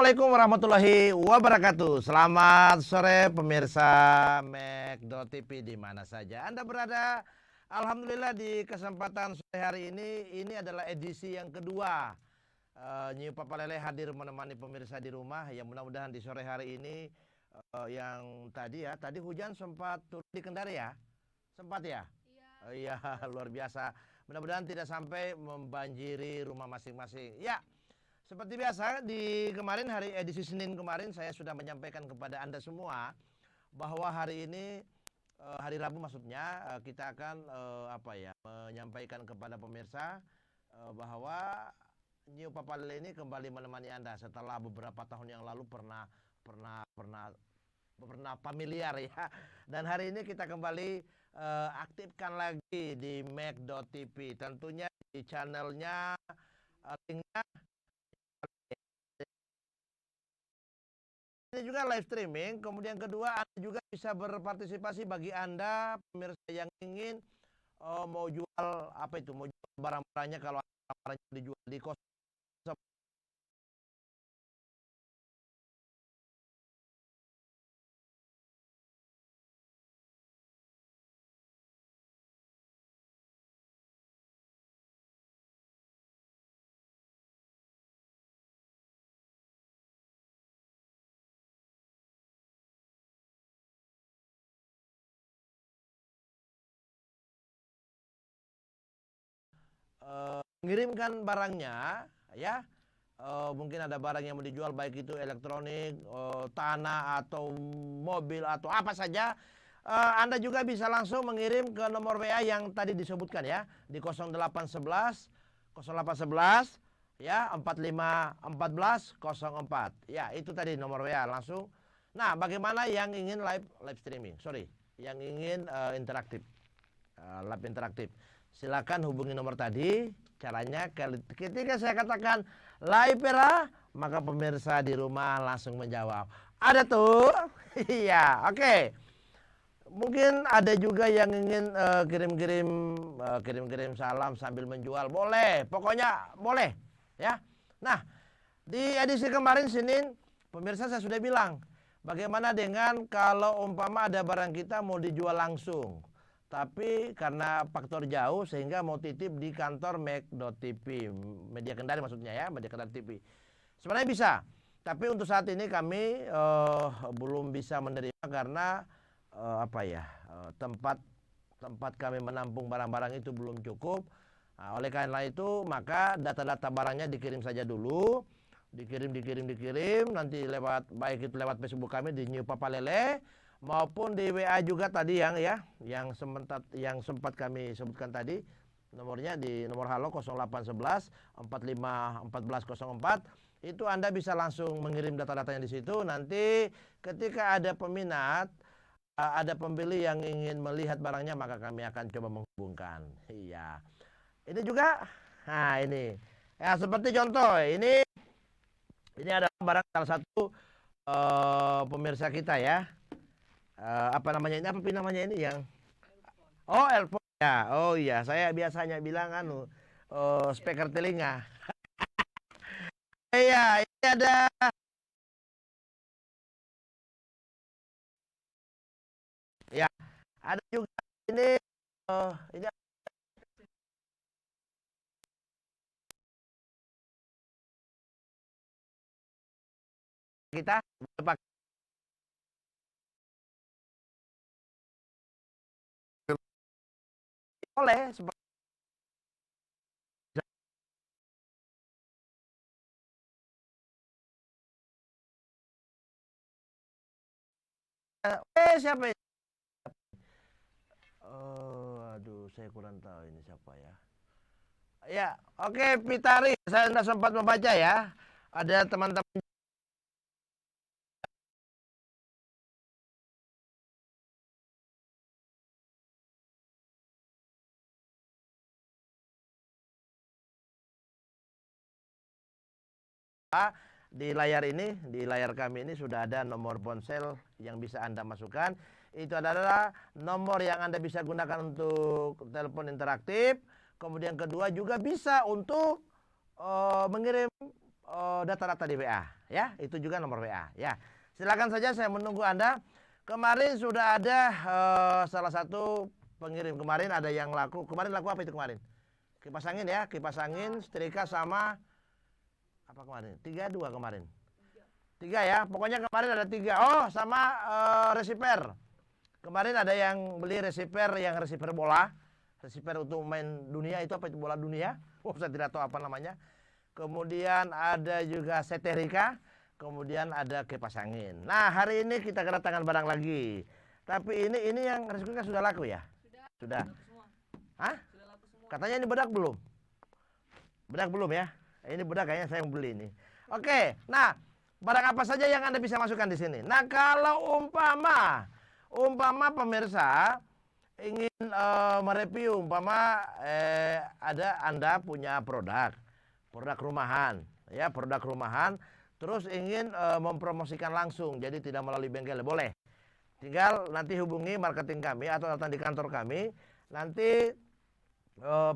Assalamualaikum warahmatullahi wabarakatuh. Selamat sore pemirsa Mek.TV di mana saja Anda berada. Alhamdulillah di kesempatan sore hari ini adalah edisi yang kedua. Nyiu Papa Lele hadir menemani pemirsa di rumah. Ya mudah-mudahan di sore hari ini yang tadi hujan sempat turun di Kendari ya. Sempat ya? Iya. Luar biasa. Mudah-mudahan tidak sampai membanjiri rumah masing-masing. Ya. Seperti biasa di kemarin hari edisi Senin kemarin saya sudah menyampaikan kepada Anda semua bahwa hari ini hari Rabu maksudnya kita akan menyampaikan kepada pemirsa bahwa New Papa Lele ini kembali menemani Anda setelah beberapa tahun yang lalu pernah familiar ya. Dan hari ini kita kembali aktifkan lagi di Mek.TV, tentunya di channelnya linknya ini juga live streaming. Kemudian kedua, Anda juga bisa berpartisipasi bagi Anda pemirsa yang ingin mau jual mau jual barang-barangnya. Kalau barangnya dijual di kos mengirimkan barangnya ya. Mungkin ada barang yang mau dijual baik itu elektronik, tanah atau mobil atau apa saja. Anda juga bisa langsung mengirim ke nomor WA yang tadi disebutkan ya di 0811 ya 451404 ya, itu tadi nomor WA langsung. Nah, bagaimana yang ingin live streaming? Yang ingin interaktif, live interaktif, silakan hubungi nomor tadi. Caranya ketika saya katakan live era, maka pemirsa di rumah langsung menjawab. Ada tuh. Iya, oke. Mungkin ada juga yang ingin kirim-kirim salam sambil menjual. Boleh, pokoknya boleh ya. Nah, di edisi kemarin Senin, pemirsa saya sudah bilang, bagaimana dengan kalau umpama ada barang kita mau dijual langsung, tapi karena faktor jauh sehingga mau titip di kantor Mek.TV, Media Kendari maksudnya ya, Media Kendari TV. Sebenarnya bisa, tapi untuk saat ini kami belum bisa menerima karena tempat kami menampung barang-barang itu belum cukup. Nah, oleh karena itu maka data-data barangnya dikirim saja dulu, dikirim nanti baik itu lewat Facebook kami di New Papa Lele maupun di WA juga tadi yang sempat kami sebutkan tadi, nomornya di nomor halo 0811 45 1404. Itu Anda bisa langsung mengirim data-datanya di situ. Nanti ketika ada peminat, ada pembeli yang ingin melihat barangnya, maka kami akan coba menghubungkan. Iya. Ini juga, nah ini ya seperti contoh ini ada barang salah satu pemirsa kita ya. Apa namanya ini yang earphone ya. Oh iya, saya biasanya bilang speaker telinga. Iya, ini ada ya, ada juga ini ini kita oleh seperti siapa ini? Aduh, saya kurang tahu ini siapa ya. Ya, oke, Pitari, saya tidak sempat membaca ya. Ada teman-teman di layar kami ini sudah ada nomor ponsel yang bisa Anda masukkan. Itu adalah nomor yang Anda bisa gunakan untuk telepon interaktif. Kemudian kedua juga bisa untuk mengirim data-data di WA ya, itu juga nomor WA ya. Silakan saja, saya menunggu Anda. Kemarin sudah ada salah satu pengirim, kemarin ada yang laku. Kemarin laku apa itu kemarin? Kipas angin ya, kipas angin, setrika sama apa kemarin? 3 2 kemarin. 3 ya, pokoknya kemarin ada 3. Oh, sama receiver. Kemarin ada yang beli receiver, yang receiver bola. Receiver untuk main dunia, itu apa itu, bola dunia? Oh, saya tidak tahu apa namanya. Kemudian ada juga seterika. Kemudian ada kipas angin. Nah, hari ini kita kedatangan barang lagi. Tapi ini yang resikonya sudah laku ya? Sudah. Hah? Katanya ini bedak belum? Bedak belum ya? Ini bedak kayaknya saya yang beli ini. Oke, nah barang apa saja yang Anda bisa masukkan di sini? Nah, kalau umpama pemirsa ingin mereview, umpama ada Anda punya produk rumahan, ya, produk rumahan, terus ingin mempromosikan langsung, jadi tidak melalui bengkel, boleh. Tinggal nanti hubungi marketing kami atau datang di kantor kami, nanti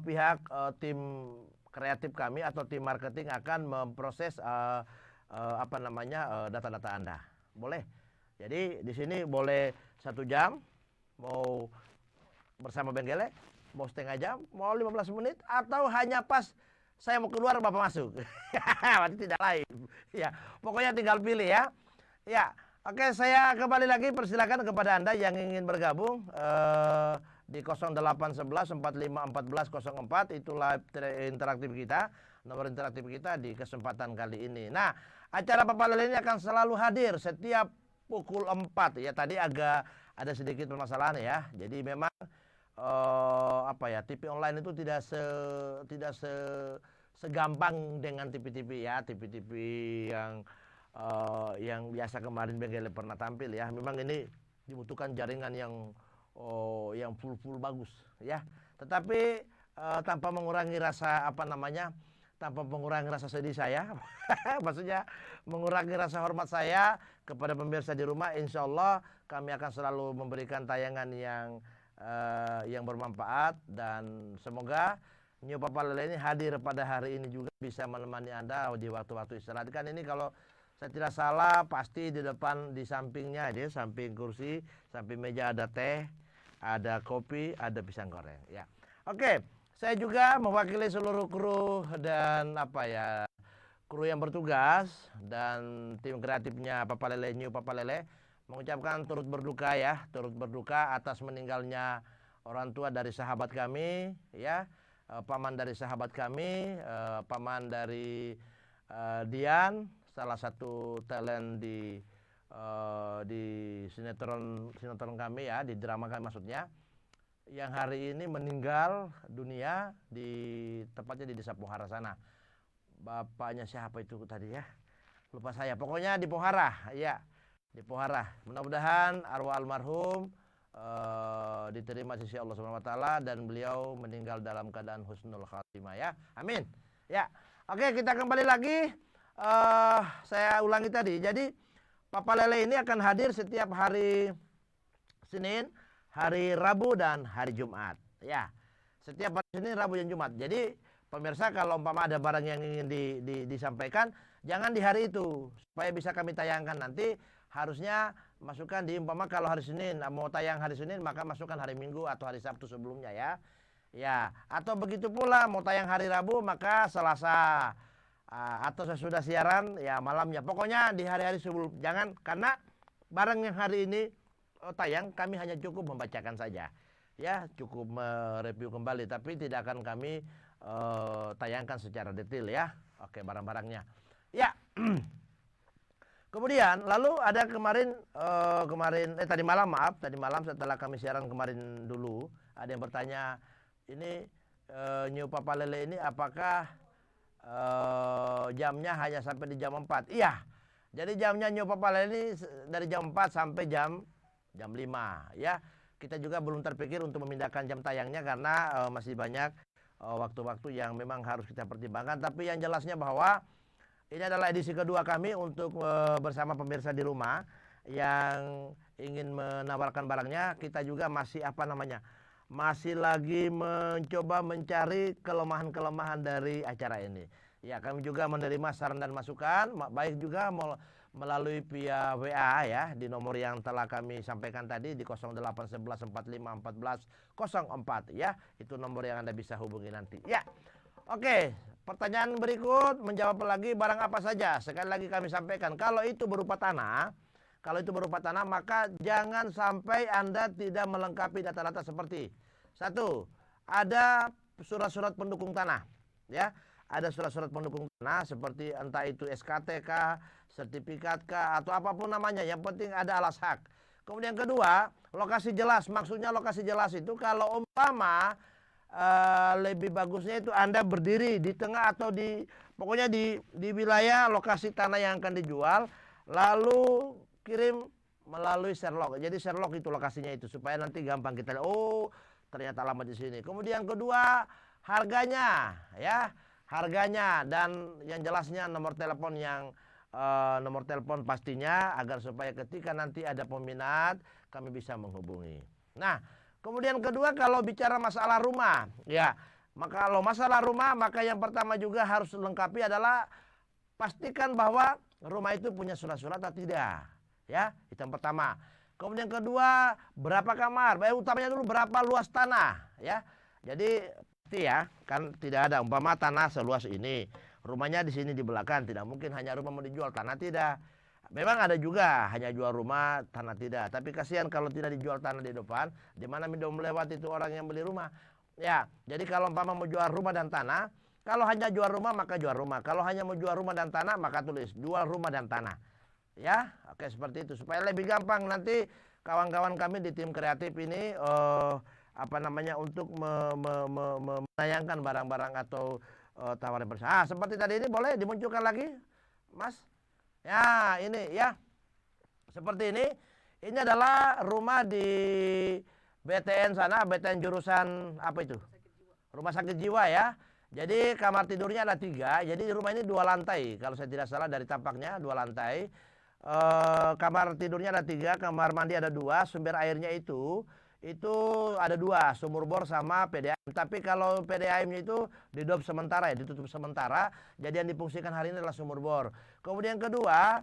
pihak tim kreatif kami atau tim marketing akan memproses data-data Anda. Boleh. Jadi di sini boleh 1 jam, mau bersama bengkelnya, mau setengah jam, mau 15 menit, atau hanya pas saya mau keluar Bapak masuk. Berarti tidak lain. Ya, pokoknya tinggal pilih ya. Ya, oke, saya kembali lagi, persilakan kepada Anda yang ingin bergabung di 0811 45 14 04, itu live interaktif kita, nomor interaktif kita di kesempatan kali ini. Nah, acara Papa Lele ini akan selalu hadir setiap pukul 4 ya. Tadi agak ada sedikit permasalahan ya. Jadi memang TV online itu tidak segampang dengan TV-TV ya, TV-TV yang biasa kemarin bengkel pernah tampil ya. Memang ini dibutuhkan jaringan yang full bagus ya. Tetapi tanpa mengurangi rasa sedih saya, maksudnya mengurangi rasa hormat saya kepada pemirsa di rumah. Insya Allah kami akan selalu memberikan tayangan yang bermanfaat, dan semoga New Papa Lele ini hadir pada hari ini juga bisa menemani Anda di waktu-waktu istirahat. Kan ini kalau saya tidak salah pasti di depan, di sampingnya, di samping kursi, samping meja ada teh, ada kopi, ada pisang goreng ya. Oke, saya juga mewakili seluruh kru dan kru yang bertugas dan tim kreatifnya Papa Lele, New Papa Lele, mengucapkan turut berduka atas meninggalnya orang tua dari sahabat kami ya, paman dari sahabat kami, paman dari Dian, salah satu talent di sinetron kami ya, di drama kami maksudnya, yang hari ini meninggal dunia tepatnya di Desa Pohara sana. Bapaknya siapa itu tadi ya? Lupa saya. Pokoknya di Pohara ya. Di Pohara. Mudah-mudahan arwah almarhum diterima sisi Allah Subhanahu wa taala dan beliau meninggal dalam keadaan husnul khatimah ya. Amin. Ya. Oke, kita kembali lagi. Saya ulangi tadi. Jadi Papa Lele ini akan hadir setiap hari Senin, hari Rabu dan hari Jumat ya. Setiap hari Senin, Rabu dan Jumat. Jadi pemirsa, kalau umpama ada barang yang ingin disampaikan, jangan di hari itu, supaya bisa kami tayangkan nanti. Harusnya masukkan di, umpama kalau hari Senin mau tayang hari Senin, maka masukkan hari Minggu atau hari Sabtu sebelumnya ya. Ya, atau begitu pula mau tayang hari Rabu, maka Selasa atau sesudah siaran ya malamnya. Pokoknya di hari-hari sebelum, jangan, karena barang yang hari ini tayang kami hanya cukup membacakan saja. Ya, cukup mereview kembali, tapi tidak akan kami tayangkan secara detail ya. Oke, barang-barangnya. Ya. Kemudian lalu ada tadi malam setelah kami siaran kemarin dulu, ada yang bertanya, ini New Papa Lele ini apakah jamnya hanya sampai di jam 4? Iya. Jadi jamnya New Papa Lele ini dari jam 4 sampai jam 5 ya. Kita juga belum terpikir untuk memindahkan jam tayangnya karena masih banyak waktu-waktu yang memang harus kita pertimbangkan. Tapi yang jelasnya bahwa ini adalah edisi kedua kami untuk bersama pemirsa di rumah yang ingin menawarkan barangnya. Kita juga masih masih lagi mencoba mencari kelemahan-kelemahan dari acara ini. Ya, kami juga menerima saran dan masukan, baik juga melalui via WA ya, di nomor yang telah kami sampaikan tadi di 0811451404 ya. Itu nomor yang Anda bisa hubungi nanti. Ya. Oke, pertanyaan berikut, menjawab lagi barang apa saja. Sekali lagi kami sampaikan, kalau itu berupa tanah, maka jangan sampai Anda tidak melengkapi data-data seperti satu, ada surat-surat pendukung tanah, ya. Ada surat-surat pendukung tanah seperti entah itu SKT kah, sertifikat kah, atau apapun namanya. Yang penting ada alas hak. Kemudian kedua, lokasi jelas. Maksudnya lokasi jelas itu kalau umpama lebih bagusnya itu Anda berdiri di tengah atau pokoknya di wilayah lokasi tanah yang akan dijual, lalu kirim melalui Sherlock. Jadi Sherlock itu lokasinya itu supaya nanti gampang kita lihat, oh ternyata alamat di sini. Kemudian kedua, harganya ya. Harganya dan yang jelasnya nomor telepon pastinya agar supaya ketika nanti ada peminat kami bisa menghubungi. Nah, kemudian kedua kalau bicara masalah rumah, ya, maka kalau masalah rumah maka yang pertama juga harus lengkapi adalah pastikan bahwa rumah itu punya surat-surat atau tidak, ya, itu yang pertama. Kemudian kedua, berapa kamar? Utamanya dulu berapa luas tanah, ya. Jadi ya, kan tidak ada umpama tanah seluas ini, rumahnya di sini di belakang, tidak mungkin hanya rumah mau dijual, tanah tidak. Memang ada juga hanya jual rumah, tanah tidak. Tapi kasihan kalau tidak dijual tanah di depan, di mana melewati itu orang yang beli rumah. Ya, jadi kalau umpama mau jual rumah dan tanah, kalau hanya jual rumah maka jual rumah. Kalau hanya mau jual rumah dan tanah maka tulis jual rumah dan tanah. Ya, oke seperti itu supaya lebih gampang nanti kawan-kawan kami di tim kreatif ini untuk menayangkan barang-barang atau tawaran bersama. Seperti tadi ini boleh dimunculkan lagi, Mas? Ya, ini ya. Seperti ini. Ini adalah rumah di BTN sana, BTN jurusan apa itu? Rumah sakit jiwa ya. Jadi kamar tidurnya ada 3. Jadi rumah ini 2 lantai. Kalau saya tidak salah dari tampaknya 2 lantai. Kamar tidurnya ada 3, kamar mandi ada 2, sumber airnya itu ada 2, sumur bor sama PDAM. Tapi kalau PDAM-nya itu ditutup sementara ya, ditutup sementara. Jadi yang difungsikan hari ini adalah sumur bor. Kemudian kedua,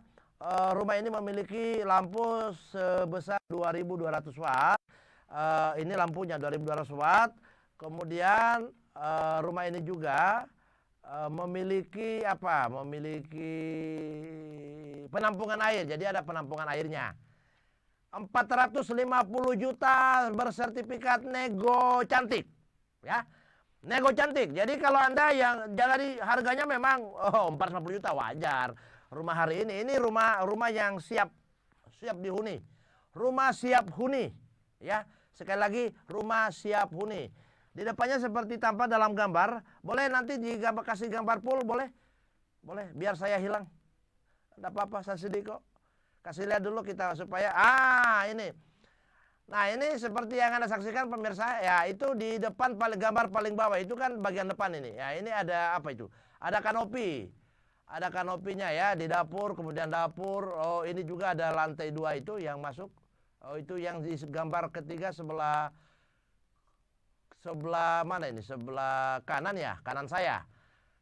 rumah ini memiliki lampu sebesar 2200 watt. Ini lampunya 2200 watt. Kemudian rumah ini juga memiliki penampungan air. Jadi ada penampungan airnya. 450 juta bersertifikat nego cantik, ya. Nego cantik. Jadi kalau Anda yang jadi harganya memang 450 juta wajar. Rumah hari ini rumah yang siap dihuni. Rumah siap huni, ya. Sekali lagi rumah siap huni. Di depannya seperti tampak dalam gambar. Boleh nanti kasih gambar full, boleh? Boleh, biar saya hilang. Tidak apa-apa, saya sedih kok. Kasih lihat dulu kita supaya ini. Nah, ini seperti yang Anda saksikan pemirsa, ya itu di depan gambar paling bawah itu kan bagian depan ini. Ya, ini ada apa itu? Ada kanopi. Ada kanopinya ya di dapur, kemudian dapur. Oh, ini juga ada lantai 2 itu yang masuk. Oh, itu yang di gambar ketiga sebelah mana ini? Sebelah kanan ya, kanan saya.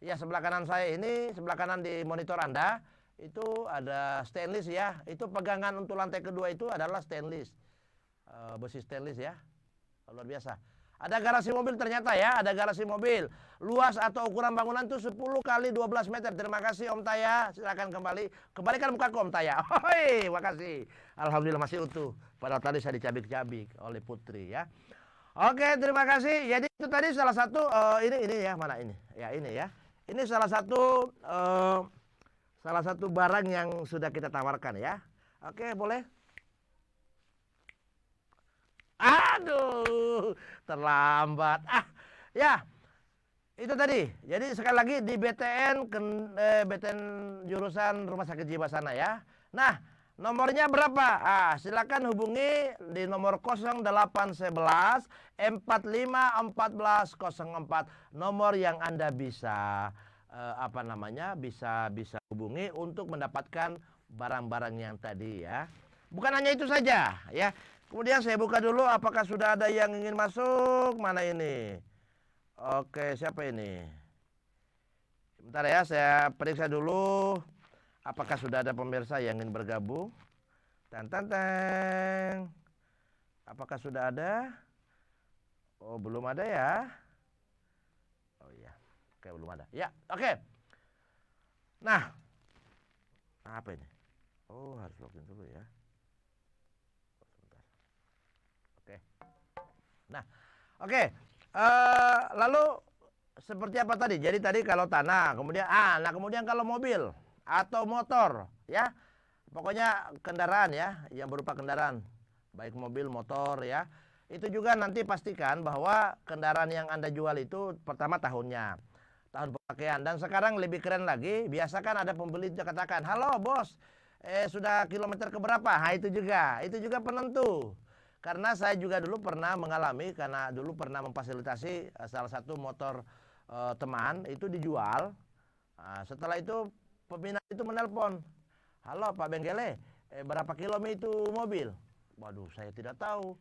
Ya, sebelah kanan saya ini, sebelah kanan di monitor Anda. Itu ada stainless ya. Itu pegangan untuk lantai kedua itu adalah stainless. Besi stainless ya. Luar biasa. Ada garasi mobil ternyata ya. Ada garasi mobil. Luas atau ukuran bangunan itu 10 kali 12 meter. Terima kasih Om Taya. Silakan kembali. Kembalikan mukaku Om Taya. Hoi, makasih. Alhamdulillah masih utuh. Padahal tadi saya dicabik-cabik oleh Putri ya. Oke, terima kasih. Jadi itu tadi salah satu ini ya, mana ini? Ya, ini ya. Ini salah satu barang yang sudah kita tawarkan ya. Oke, boleh? Aduh, terlambat. Ya. Itu tadi. Jadi sekali lagi di BTN jurusan Rumah Sakit Jiwa sana ya. Nah, nomornya berapa? Silakan hubungi di nomor 0811 451404. Nomor yang Anda bisa bisa hubungi untuk mendapatkan barang-barang yang tadi ya. Bukan hanya itu saja ya. Kemudian saya buka dulu apakah sudah ada yang ingin masuk. Mana ini? Oke, siapa ini? Bentar ya, saya periksa dulu apakah sudah ada pemirsa yang ingin bergabung. Tan tan tan. Apakah sudah ada? Oh, belum ada ya. Oh iya. Oke, belum ada. Ya, oke. Nah, apa ini? Oh, harus login dulu ya. Sebentar. Oke. Nah, oke. Lalu seperti apa tadi? Jadi tadi kalau tanah, kemudian kemudian kalau mobil atau motor, ya. Pokoknya kendaraan ya, yang berupa kendaraan, baik mobil, motor ya. Itu juga nanti pastikan bahwa kendaraan yang Anda jual itu pertama tahunnya, tahun pemakaian. Dan sekarang lebih keren lagi, biasakan ada pembeli yang katakan, "Halo bos, sudah kilometer keberapa?" Nah, itu juga penentu. Karena saya juga dulu pernah mengalami, karena dulu pernah memfasilitasi salah satu motor teman itu dijual. Nah, setelah itu peminat itu menelpon, "Halo Pak Benggele, berapa kilometer itu mobil?" Waduh, saya tidak tahu.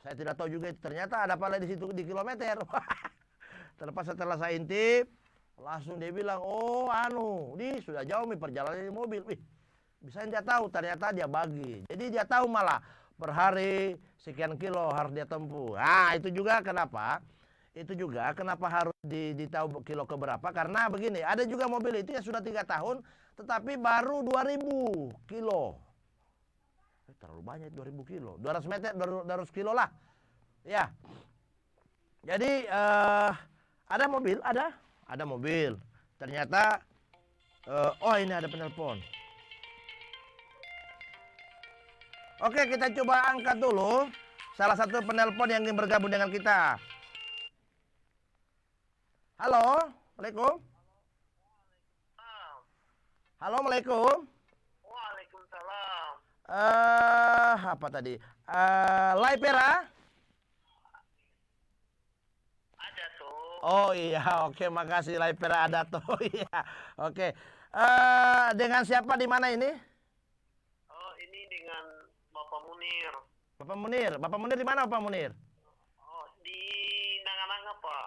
Saya tidak tahu juga ternyata ada apa di situ di kilometer. Terlepas setelah saya intip, langsung dia bilang, "Oh, ini sudah jauh nih perjalanan mobil." Wih, bisa dia tahu ternyata dia bagi. Jadi dia tahu malah per hari sekian kilo harus dia tempuh. Nah, itu juga kenapa? Itu juga kenapa harus ditahu kilo keberapa, karena begini, ada juga mobil itu yang sudah 3 tahun tetapi baru 2000 kilo. Terlalu banyak 2000 kilo, 200 meter, 200 kilo lah ya. Jadi ada mobil ternyata oh, ini ada penelpon. Oke, kita coba angkat dulu salah satu penelpon yang ingin bergabung dengan kita. Halo, Assalamualaikum. Halo, Assalamualaikum. Waalaikumsalam. Apa tadi? Laipera? Ada tuh. Oh iya, oke, makasih Laipera ada tuh. Iya, oke. Dengan siapa di mana ini? Oh, ini dengan Bapak Munir. Bapak Munir di mana Bapak Munir? Oh, di Nanga-Nanga, Pak.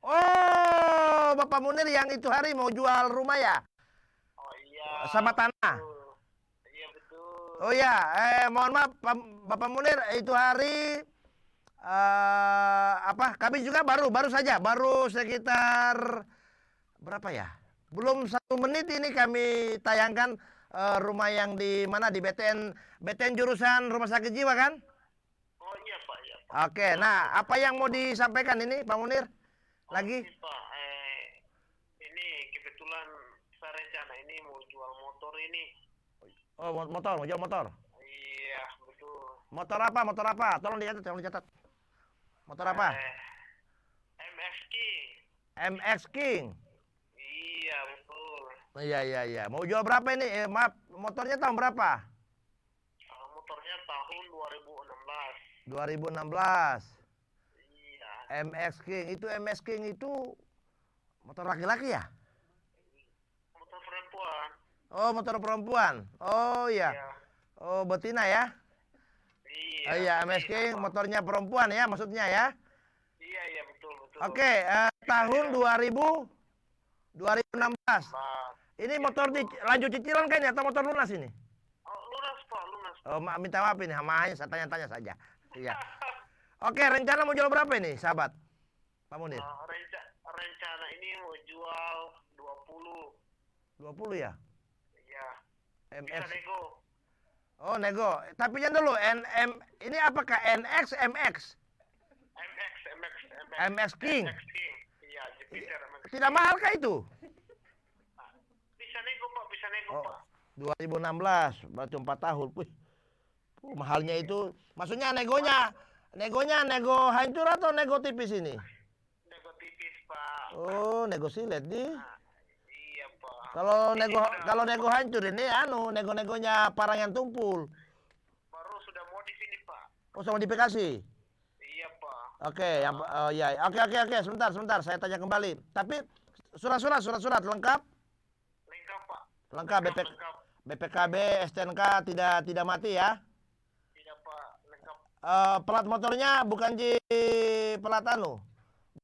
Oh, Bapak Munir yang itu hari mau jual rumah ya? Oh iya. Sama tanah. Betul. Iya betul. Oh iya, mohon maaf Bapak Munir, itu hari kami juga baru saja, baru sekitar berapa ya? Belum 1 menit ini kami tayangkan rumah yang di mana, di BTN jurusan Rumah Sakit Jiwa kan? Oh iya Pak, iya Pak. Oke, nah apa yang mau disampaikan ini Pak Munir? Lagi? Ini Pak, ini kebetulan saya rencana ini mau jual motor ini. Oh, motor, mau jual motor. Iya betul. Motor apa? Tolong dicatat. Motor apa? MX King. MX King. Iya betul. Iya. Mau jual berapa ini? Maaf, motornya tahun berapa? Motornya tahun 2016. 2016. Iya. MX King. MX King itu motor laki-laki ya? Motor perempuan. Oh, motor perempuan. Oh iya. Iya. Oh, betina ya? Iya. Oh iya, MX King motornya perempuan ya maksudnya ya? Iya betul. Oke, tahun 2016. Ini motor lanjut cicilan kan ya atau motor lunas ini? Oh, lunas Pak. Oh, minta maaf ini, hanya saya tanya-tanya saja. Iya. Oke, rencana mau jual berapa ini, sahabat? Pak Munir. Rencana ini mau jual 20. 20 ya? Iya. MX. Bisa nego. Oh, nego. Tapi jangan dulu, ini apakah NX, MX? MX King. MX King. Iya, Jupiter MX. Tidak mahal kah itu? Bisa nego Pak. 2016, berarti 4 tahun. Wih. Mahalnya itu. Maksudnya negonya nego hancur atau nego tipis ini? Nego tipis Pak. Oh, nego silet di. Iya Pak. Kalau nego hancur ini nego-negonya parang yang tumpul. Baru sudah modif ini Pak. Oh, sama modifikasi. Iya Pak. Oke, Oke. Sebentar, saya tanya kembali. Tapi surat lengkap? Lengkap Pak. Lengkap. BPKB, STNK tidak mati ya? Tidak Pak, lengkap. Pelat motornya bukan pelat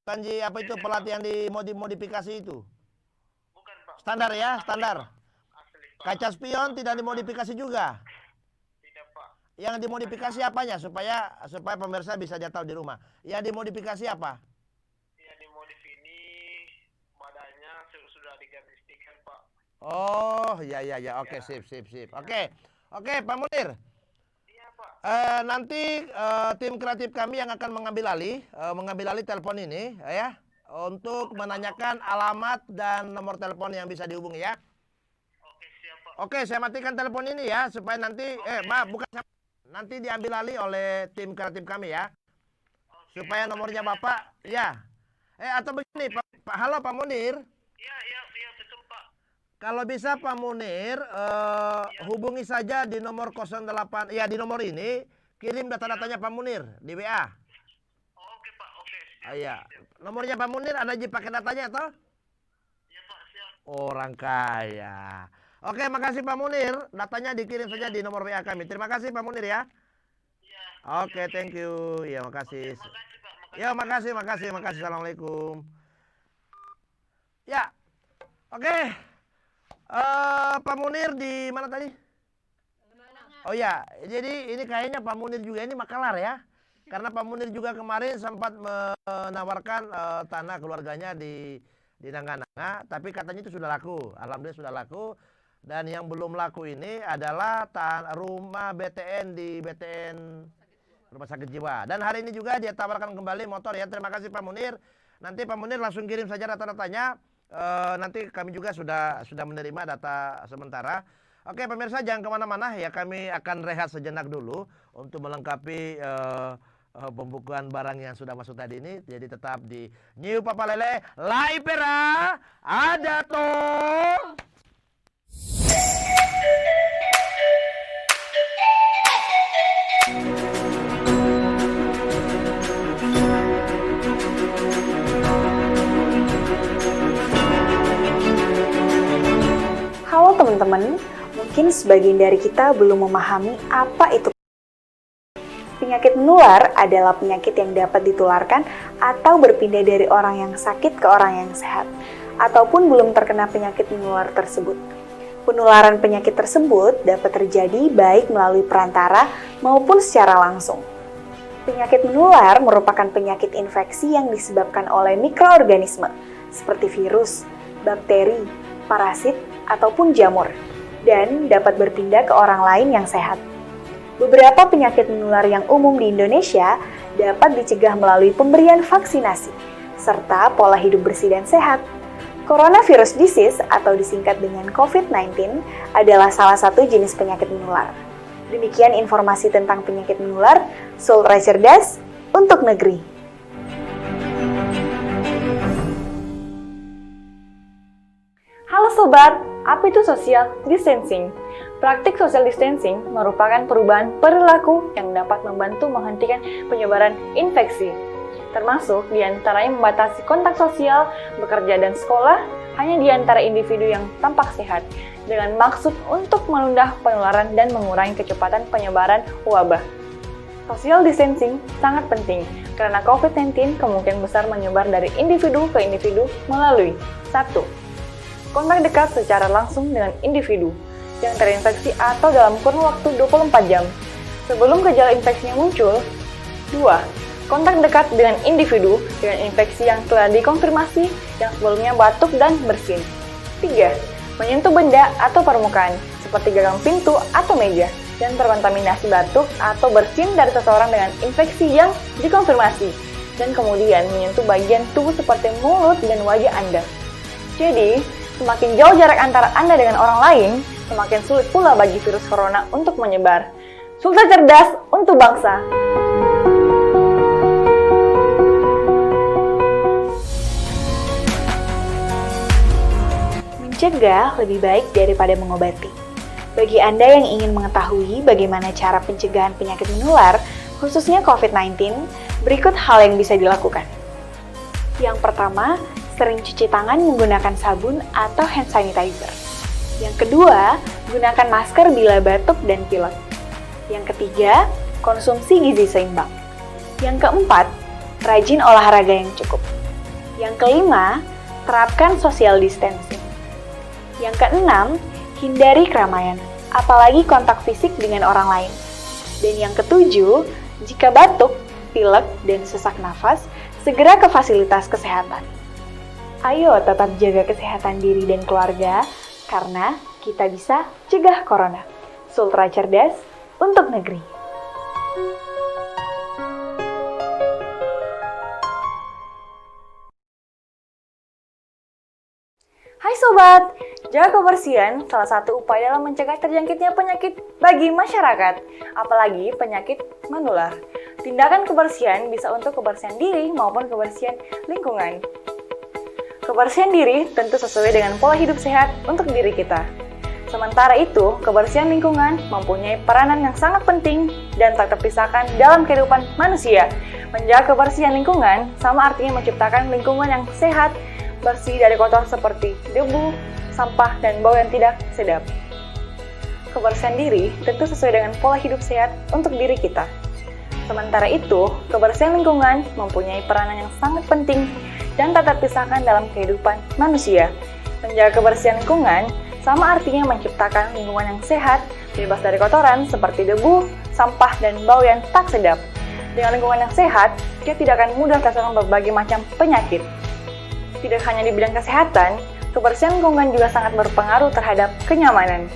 bukan apa itu pelat yang dimodifikasi itu. Standar ya, standar. Asli, Pak. Kaca spion tidak dimodifikasi juga. Tidak, Pak. Yang dimodifikasi apanya supaya pemirsa bisa dia tahu di rumah. Yang dimodifikasi apa? Ya, dimodif ini badannya sudah diganti stiker, Pak. Oh, ya. Oke, Ya. sip. Oke, Pak Munir. Iya, Pak. Nanti tim kreatif kami yang akan mengambil alih telepon ini, ya, untuk menanyakan alamat dan nomor telepon yang bisa dihubungi ya. Oke, siap, Pak. Oke, saya matikan telepon ini ya supaya nanti nanti diambil alih oleh tim kreatif kami ya. Oke. Supaya nomornya Bapak ya. Atau begini, halo Pak Munir. Iya, betul, Pak. Kalau bisa Pak Munir hubungi saja di nomor 08 ya, di nomor ini kirim data-datanya Pak Munir di WA. Oke, Pak. Oke, siap. Iya. Nomornya Pak Munir ada di pakai datanya toh? Iya, Pak, siap. Orang kaya. Oke, makasih Pak Munir. Datanya dikirim saja di nomor WA kami. Terima kasih Pak Munir ya. Iya. Oke, thank you. Ya, makasih. Makasih, Pak. Ya, makasih. Assalamualaikum. Ya. Oke. Pak Munir di mana tadi? Oh ya, jadi ini kayaknya Pak Munir juga ini makalar ya. Karena Pak Munir juga kemarin sempat menawarkan tanah keluarganya di Nangga-Nangga, tapi katanya itu sudah laku. Alhamdulillah sudah laku. Dan yang belum laku ini adalah rumah BTN di BTN Rumah Sakit Jiwa. Dan hari ini juga dia tawarkan kembali motor ya. Terima kasih Pak Munir. Nanti Pak Munir langsung kirim saja data-datanya. Nanti kami juga sudah menerima data sementara. Oke pemirsa, jangan kemana-mana ya. Kami akan rehat sejenak dulu untuk melengkapi pembukuan barang yang sudah masuk tadi ini. Jadi tetap di New Papa Lele Laipera ada toh. Halo teman-teman, mungkin sebagian dari kita belum memahami apa itu. Penyakit menular adalah penyakit yang dapat ditularkan atau berpindah dari orang yang sakit ke orang yang sehat, ataupun belum terkena penyakit menular tersebut. Penularan penyakit tersebut dapat terjadi baik melalui perantara maupun secara langsung. Penyakit menular merupakan penyakit infeksi yang disebabkan oleh mikroorganisme, seperti virus, bakteri, parasit, ataupun jamur, dan dapat berpindah ke orang lain yang sehat. Beberapa penyakit menular yang umum di Indonesia dapat dicegah melalui pemberian vaksinasi, serta pola hidup bersih dan sehat. Coronavirus disease atau disingkat dengan COVID-19 adalah salah satu jenis penyakit menular. Demikian informasi tentang penyakit menular, Sultra Cerdas untuk negeri. Halo Sobat, apa itu social distancing? Praktik social distancing merupakan perubahan perilaku yang dapat membantu menghentikan penyebaran infeksi, termasuk diantaranya membatasi kontak sosial, bekerja dan sekolah hanya di antara individu yang tampak sehat, dengan maksud untuk menunda penularan dan mengurangi kecepatan penyebaran wabah. Social distancing sangat penting karena COVID-19 kemungkinan besar menyebar dari individu ke individu melalui 1. Kontak dekat secara langsung dengan individu yang terinfeksi atau dalam kurun waktu 24 jam sebelum gejala infeksinya muncul. 2. Kontak dekat dengan individu dengan infeksi yang telah dikonfirmasi yang sebelumnya batuk dan bersin. 3. Menyentuh benda atau permukaan seperti gagang pintu atau meja dan terkontaminasi batuk atau bersin dari seseorang dengan infeksi yang dikonfirmasi dan kemudian menyentuh bagian tubuh seperti mulut dan wajah Anda. Jadi, semakin jauh jarak antara Anda dengan orang lain, semakin sulit pula bagi virus corona untuk menyebar. Sultra Cerdas untuk bangsa. Mencegah lebih baik daripada mengobati. Bagi Anda yang ingin mengetahui bagaimana cara pencegahan penyakit menular, khususnya COVID-19, berikut hal yang bisa dilakukan. Yang pertama, sering cuci tangan menggunakan sabun atau hand sanitizer. Yang kedua, gunakan masker bila batuk dan pilek. Yang ketiga, konsumsi gizi seimbang. Yang keempat, rajin olahraga yang cukup. Yang kelima, terapkan social distancing. Yang keenam, hindari keramaian, apalagi kontak fisik dengan orang lain. Dan yang ketujuh, jika batuk, pilek, dan sesak nafas, segera ke fasilitas kesehatan. Ayo tetap jaga kesehatan diri dan keluarga, karena kita bisa cegah corona. Sultra cerdas untuk negeri. Hai Sobat, jaga kebersihan salah satu upaya dalam mencegah terjangkitnya penyakit bagi masyarakat, apalagi penyakit menular. Tindakan kebersihan bisa untuk kebersihan diri maupun kebersihan lingkungan. Kebersihan diri tentu sesuai dengan pola hidup sehat untuk diri kita. Sementara itu, kebersihan lingkungan mempunyai peranan yang sangat penting dan tak terpisahkan dalam kehidupan manusia. Menjaga kebersihan lingkungan sama artinya menciptakan lingkungan yang sehat, bersih dari kotor seperti debu, sampah, dan bau yang tidak sedap. Kebersihan diri tentu sesuai dengan pola hidup sehat untuk diri kita. Sementara itu, kebersihan lingkungan mempunyai peranan yang sangat penting dan tak terpisahkan dalam kehidupan manusia. Menjaga kebersihan lingkungan sama artinya menciptakan lingkungan yang sehat, bebas dari kotoran seperti debu, sampah, dan bau yang tak sedap. Dengan lingkungan yang sehat, kita tidak akan mudah terserang berbagai macam penyakit. Tidak hanya di bidang kesehatan, kebersihan lingkungan juga sangat berpengaruh terhadap kenyamanan,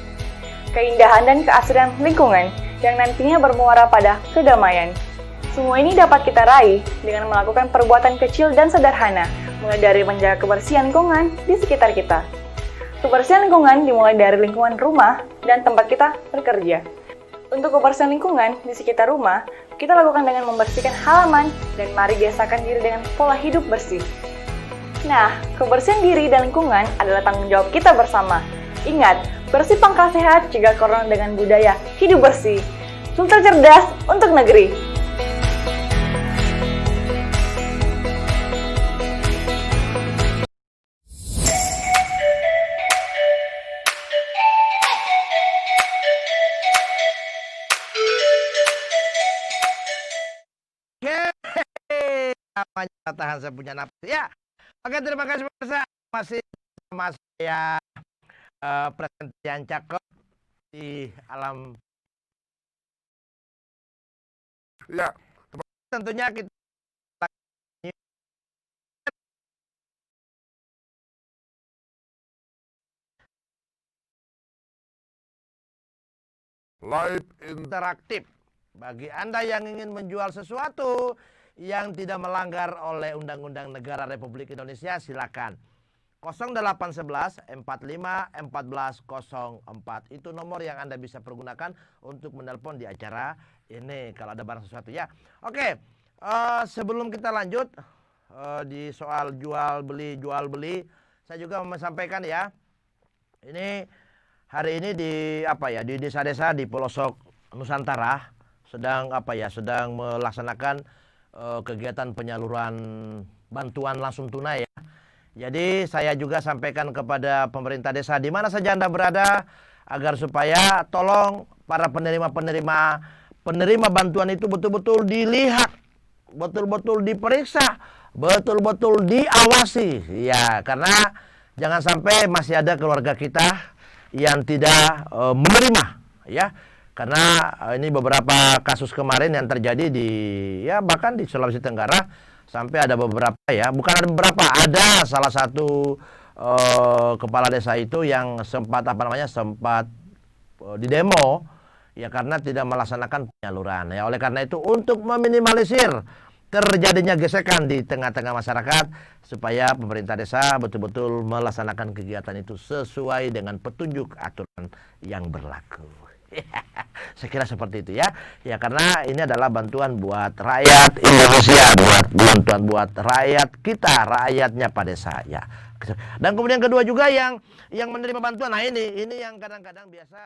keindahan, dan keasrian lingkungan yang nantinya bermuara pada kedamaian. Semua ini dapat kita raih dengan melakukan perbuatan kecil dan sederhana, mulai dari menjaga kebersihan lingkungan di sekitar kita. Kebersihan lingkungan dimulai dari lingkungan rumah dan tempat kita bekerja. Untuk kebersihan lingkungan di sekitar rumah, kita lakukan dengan membersihkan halaman dan mari biasakan diri dengan pola hidup bersih. Nah, kebersihan diri dan lingkungan adalah tanggung jawab kita bersama. Ingat, bersih pangkal sehat, cegah corona dengan budaya hidup bersih. Sultra cerdas untuk negeri. Oke, namanya tahan saya punya nafas. Ya, oke, terima kasih pemirsa. Masih sama saya presenter yang cakep di alam. Ya, Tentunya kita live in interaktif. Bagi Anda yang ingin menjual sesuatu yang tidak melanggar oleh Undang-Undang Negara Republik Indonesia, silakan. 0811 45 14 04. Itu nomor yang Anda bisa pergunakan untuk menelpon di acara ini kalau ada barang sesuatu ya. Oke, sebelum kita lanjut di soal jual beli, saya juga mau sampaikan ya. Ini hari ini di di desa-desa di pelosok Nusantara sedang sedang melaksanakan kegiatan penyaluran bantuan langsung tunai ya. Jadi saya juga sampaikan kepada pemerintah desa di mana saja Anda berada agar supaya tolong para penerima bantuan itu betul-betul dilihat, betul-betul diperiksa, betul-betul diawasi ya, karena jangan sampai masih ada keluarga kita yang tidak menerima ya. Karena ini beberapa kasus kemarin yang terjadi di bahkan di Sulawesi Tenggara sampai ada beberapa bukan ada beberapa, ada salah satu kepala desa itu yang sempat didemo ya karena tidak melaksanakan penyaluran ya. Oleh karena itu untuk meminimalisir terjadinya gesekan di tengah-tengah masyarakat supaya pemerintah desa betul-betul melaksanakan kegiatan itu sesuai dengan petunjuk aturan yang berlaku. Saya kira seperti itu ya. Ya karena ini adalah bantuan buat rakyat Indonesia, bantuan buat rakyat kita, rakyatnya pada desa ya. Dan kemudian kedua juga yang menerima bantuan. Nah ini yang kadang-kadang biasa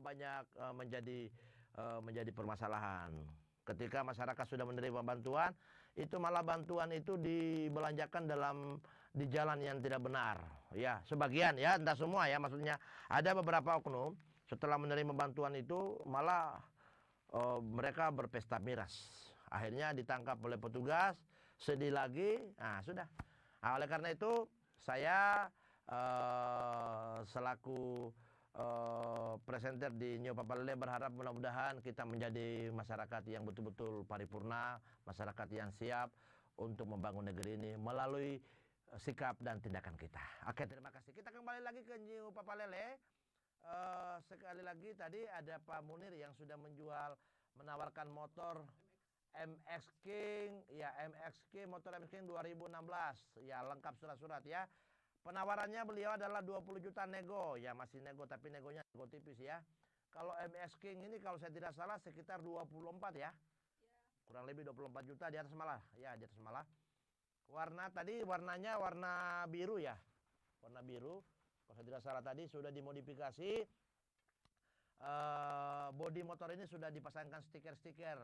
banyak menjadi permasalahan. Ketika masyarakat sudah menerima bantuan, itu malah bantuan itu dibelanjakan di jalan yang tidak benar. Ya, sebagian ya, entah semua ya, maksudnya ada beberapa oknum setelah menerima bantuan itu malah mereka berpesta miras. Akhirnya ditangkap oleh petugas, sedih lagi. Nah, sudah. Nah, oleh karena itu saya selaku presenter di Nyo Papalele berharap mudah-mudahan kita menjadi masyarakat yang betul-betul paripurna, masyarakat yang siap untuk membangun negeri ini melalui sikap dan tindakan kita. Oke, terima kasih. Kita kembali lagi ke Nyo Papalele. Sekali lagi tadi ada Pak Munir yang sudah menawarkan motor MX King, ya MX King, motor MX King 2016, ya lengkap surat-surat ya. Penawarannya beliau adalah 20 juta nego, ya masih nego tapi negonya nego tipis ya. Kalau MX King ini kalau saya tidak salah sekitar 24 ya. Kurang lebih 24 juta di atas malah, ya di atas malah. Warnanya warna biru ya. Warna biru. Kalau saya tidak salah tadi sudah dimodifikasi. Bodi motor ini sudah dipasangkan stiker-stiker.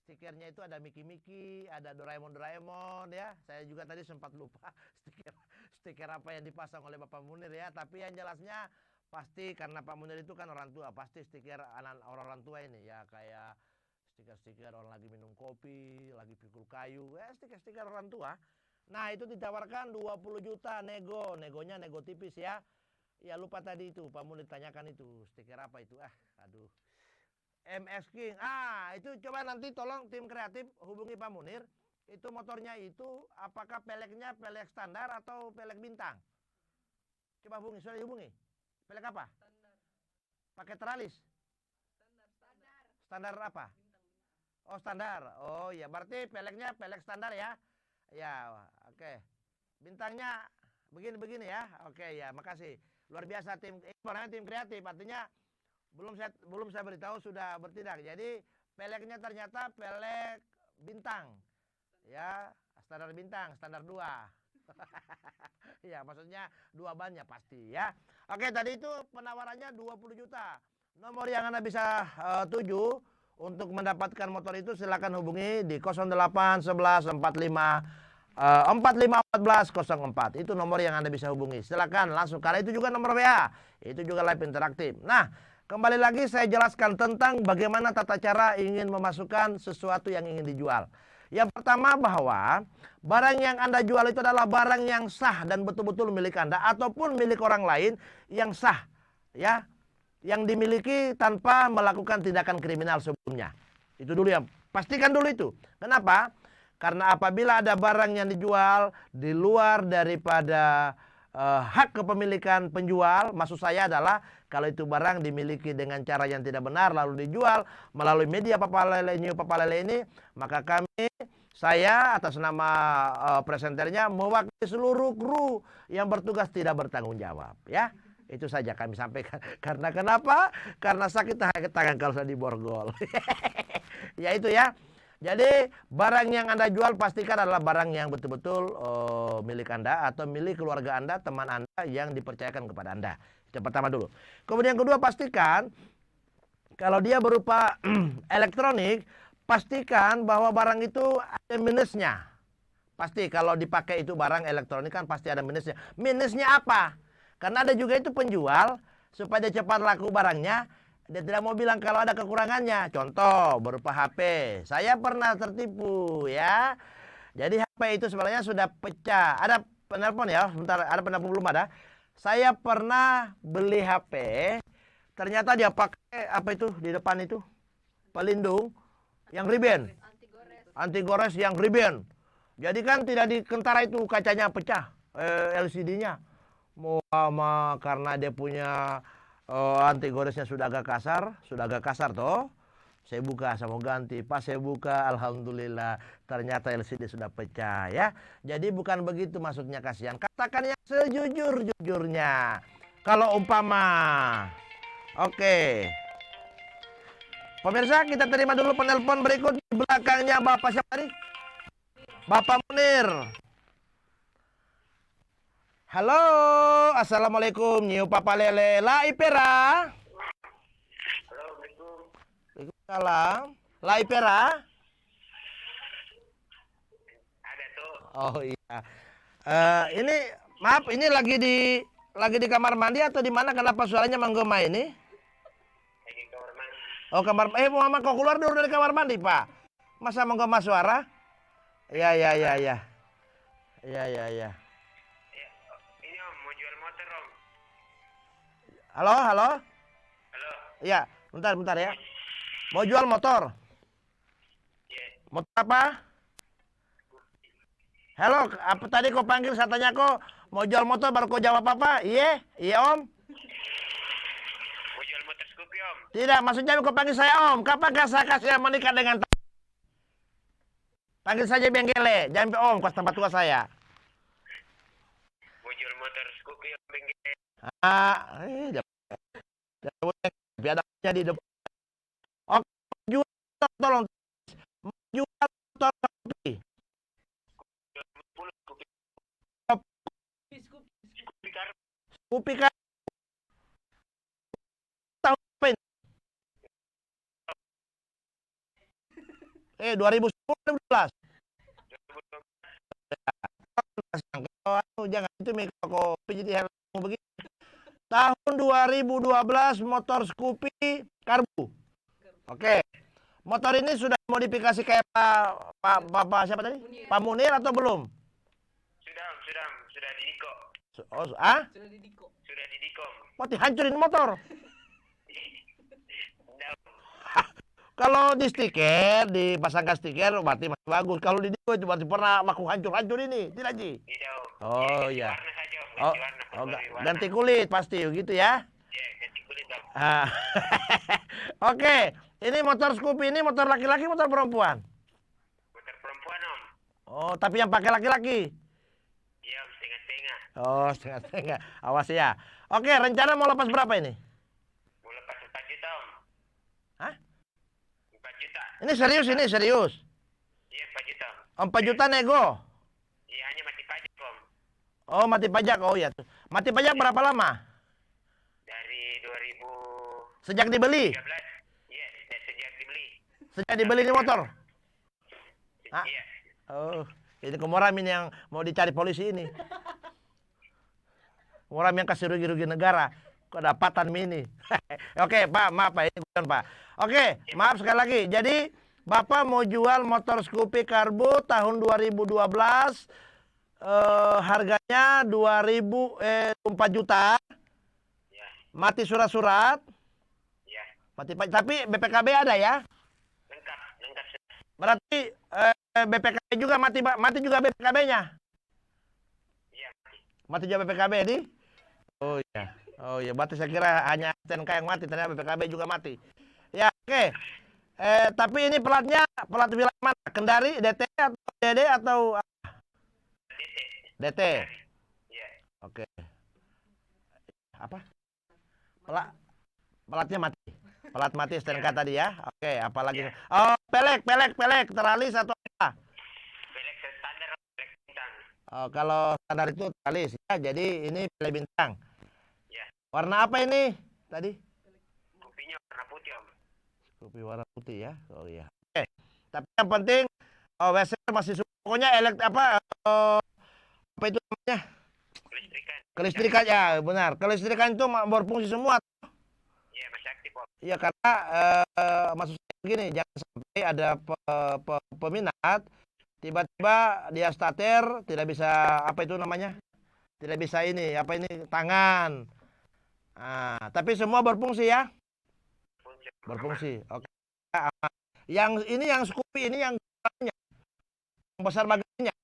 Stikernya itu ada Miki-Miki, ada Doraemon ya. Saya juga tadi sempat lupa stiker apa yang dipasang oleh Bapak Munir ya. Tapi yang jelasnya pasti karena Pak Munir itu kan orang tua, pasti stiker orang tua ini ya, kayak stiker-stiker orang lagi minum kopi, lagi pikul kayu, ya stiker-stiker orang tua. Nah itu ditawarkan 20 juta negonya nego tipis ya. Ya lupa tadi itu Pak Munir tanyakan itu stiker apa itu, aduh. MX King, itu coba nanti tolong tim kreatif hubungi Pak Munir. Itu motornya itu apakah peleknya pelek standar atau pelek bintang? Coba hubungi, sudah dihubungi. Pelek apa? Standar. Pakai teralis? Standar apa? Oh standar. Oh ya berarti peleknya pelek standar ya. Ya oke. Bintangnya begini ya. Oke ya makasih. Luar biasa tim kreatif, artinya belum saya beritahu sudah bertindak. Jadi peleknya ternyata pelek bintang. Ya, standar bintang, standar 2. Ya, maksudnya 2 bannya pasti ya. Oke, tadi itu penawarannya 20 juta. Nomor yang Anda bisa tuju untuk mendapatkan motor itu silakan hubungi di 0811 451404. Itu nomor yang Anda bisa hubungi. Silakan langsung, karena itu juga nomor WA. Itu juga live interaktif. Nah, kembali lagi saya jelaskan tentang bagaimana tata cara ingin memasukkan sesuatu yang ingin dijual. Yang pertama bahwa barang yang Anda jual itu adalah barang yang sah dan betul-betul milik Anda ataupun milik orang lain yang sah ya, yang dimiliki tanpa melakukan tindakan kriminal sebelumnya. Itu dulu ya, pastikan dulu itu. Kenapa? Karena apabila ada barang yang dijual di luar daripada hak kepemilikan penjual, maksud saya adalah kalau itu barang dimiliki dengan cara yang tidak benar lalu dijual melalui media Nyo Papalele ini, maka saya atas nama presenternya mewakili seluruh kru yang bertugas tidak bertanggung jawab ya. Itu saja kami sampaikan. Karena kenapa? Karena sakit tangan kalau saya diborgol. Ya itu ya. Jadi barang yang Anda jual pastikan adalah barang yang betul-betul milik Anda atau milik keluarga Anda, teman Anda yang dipercayakan kepada Anda. Itu pertama dulu. Kemudian yang kedua, pastikan kalau dia berupa elektronik, pastikan bahwa barang itu ada minusnya. Pasti kalau dipakai itu barang elektronik kan pasti ada minusnya. Minusnya apa? Karena ada juga itu penjual supaya dia cepat laku barangnya. Dia tidak mau bilang kalau ada kekurangannya. Contoh berupa HP. Saya pernah tertipu ya. Jadi HP itu sebenarnya sudah pecah. Ada penelpon ya. Sebentar, ada penelpon belum ada. Saya pernah beli HP. Ternyata dia pakai apa itu di depan itu? Pelindung yang riben. Anti gores yang riben. Jadi kan tidak di kentara itu kacanya pecah. LCD-nya. Karena dia punya anti goresnya sudah agak kasar toh. Saya buka, saya mau ganti. Pas saya buka, alhamdulillah ternyata LCD sudah pecah ya. Jadi bukan begitu maksudnya, kasihan. Katakan yang sejujur-jujurnya. Kalau umpama, oke. Pemirsa, kita terima dulu penelpon berikut. Di belakangnya Bapak siapa tadi? Bapak Munir. Halo, assalamualaikum, Nyo Papalele, La Ipera. Assalamualaikum. Waalaikumsalam. La Ipera. Ada tuh. Oh iya. Ini maaf, ini lagi di kamar mandi atau di mana? Kenapa suaranya menggema ini? Lagi kamar mandi. Oh kamar. Mama kok keluar dulu dari kamar mandi Pak? Masa menggema suara? Ya. Ini Om, mau jual motor Halo, halo. Halo. Iya, bentar ya. Mau jual motor? Iya. Motor apa? Halo, apa tadi kau panggil? Saya tanya kau mau jual motor, baru kau jawab apa? Iya, iya om. Mau jual motor Scoopy, Om. Tidak, maksudnya kau panggil saya om. Kapan saya kasih menikah dengan panggil saja Benggele, jangan om, kos tempat tua saya. Mau jual motor Scoopy, Om Benggele. Biadanya di depan. Oke, jual tolong jual motor Scoopy. Jual 10 Scoopy. Scoopy Carb. Scoopy kan tahun apa ini? 2010 2012. Jangan itu kok jadi helm begini. Tahun 2012 motor Scoopy karbu. Oke. Motor ini sudah modifikasi kayak Pak siapa tadi? Pak Munir atau belum? Sudah, Om. Sudah di Diko. Sudah di Diko. Mau dihancurin motor. Udah, Om. Kalau di stiker, dipasangkan stiker berarti masih bagus. Kalau di Diko itu berarti pernah aku hancur ini, tidak Ji? Tidak, Om. Oh Ganti iya. warna saja, Om. Oh, Ganti warna. Warna. ganti kulit pasti gitu ya. Iya, ganti kulit, Om. Ah. Oke, ini motor Scoopy ini motor laki-laki, motor perempuan. Motor perempuan, Om. Oh, tapi yang pakai laki-laki. Iya, Om. Setengah-setengah. Oh, setengah-setengah. Awas ya. Oke, rencana mau lepas berapa ini? Mau lepas 4 juta, Om. Hah? 4 juta. Ini serius. Iya, 4 juta, Om. 4 juta nego. Iya, hanya mati pajak, Om. Oh, mati pajak. Oh ya. Mati pajak berapa lama? Dari 2013. Sejak dibeli. Iya, sejak dibeli. Sejak dibeli ini motor. Hah? Iya. Oh, ini Komoram ini yang mau dicari polisi ini. Komoram yang kasih rugi-rugi negara. Kedapatan mini. Oke, Pak, maaf Pak, ini bukan Pak. Oke, maaf sekali lagi. Jadi, Bapak mau jual motor Scoopy Karbo tahun 2012. Harganya 4 juta. Iya. Mati surat-surat. Iya. Mati pajak. Tapi BPKB ada ya? Lengkap. Berarti BPKB juga mati juga BPKB-nya. Iya. Mati juga BPKB ini? Oh iya. Oh iya, berarti saya kira hanya STNK yang mati, ternyata BPKB juga mati. Ya, oke. Tapi ini pelatnya plat wilayah mana? Kendari, DT atau DD atau DT. DT? Iya. Oke. Apa? Pelatnya mati. Pelat mati STNK tadi ya. Oke, apalagi? Oh, pelek, teralis atau apa? Pelek standar, pelek bintang. Oh, kalau standar itu teralis ya. Jadi ini pelek bintang. Iya. Warna apa ini tadi? Kopinya warna putih, Om. Kopi warna putih ya. Oh iya. Oke. Tapi yang penting WC masih pokoknya apa itu namanya? Kelistrikan. Kelistrikan ya, benar. Kelistrikan itu berfungsi semua. Iya, masih aktif, Om. Ya karena maksud saya begini, jangan sampai ada peminat tiba-tiba dia starter tidak bisa apa itu namanya? Tidak bisa ini, apa ini tangan. Tapi semua berfungsi ya? Berfungsi. Oke. Yang ini yang Scoopy ini yang besar bagiannya.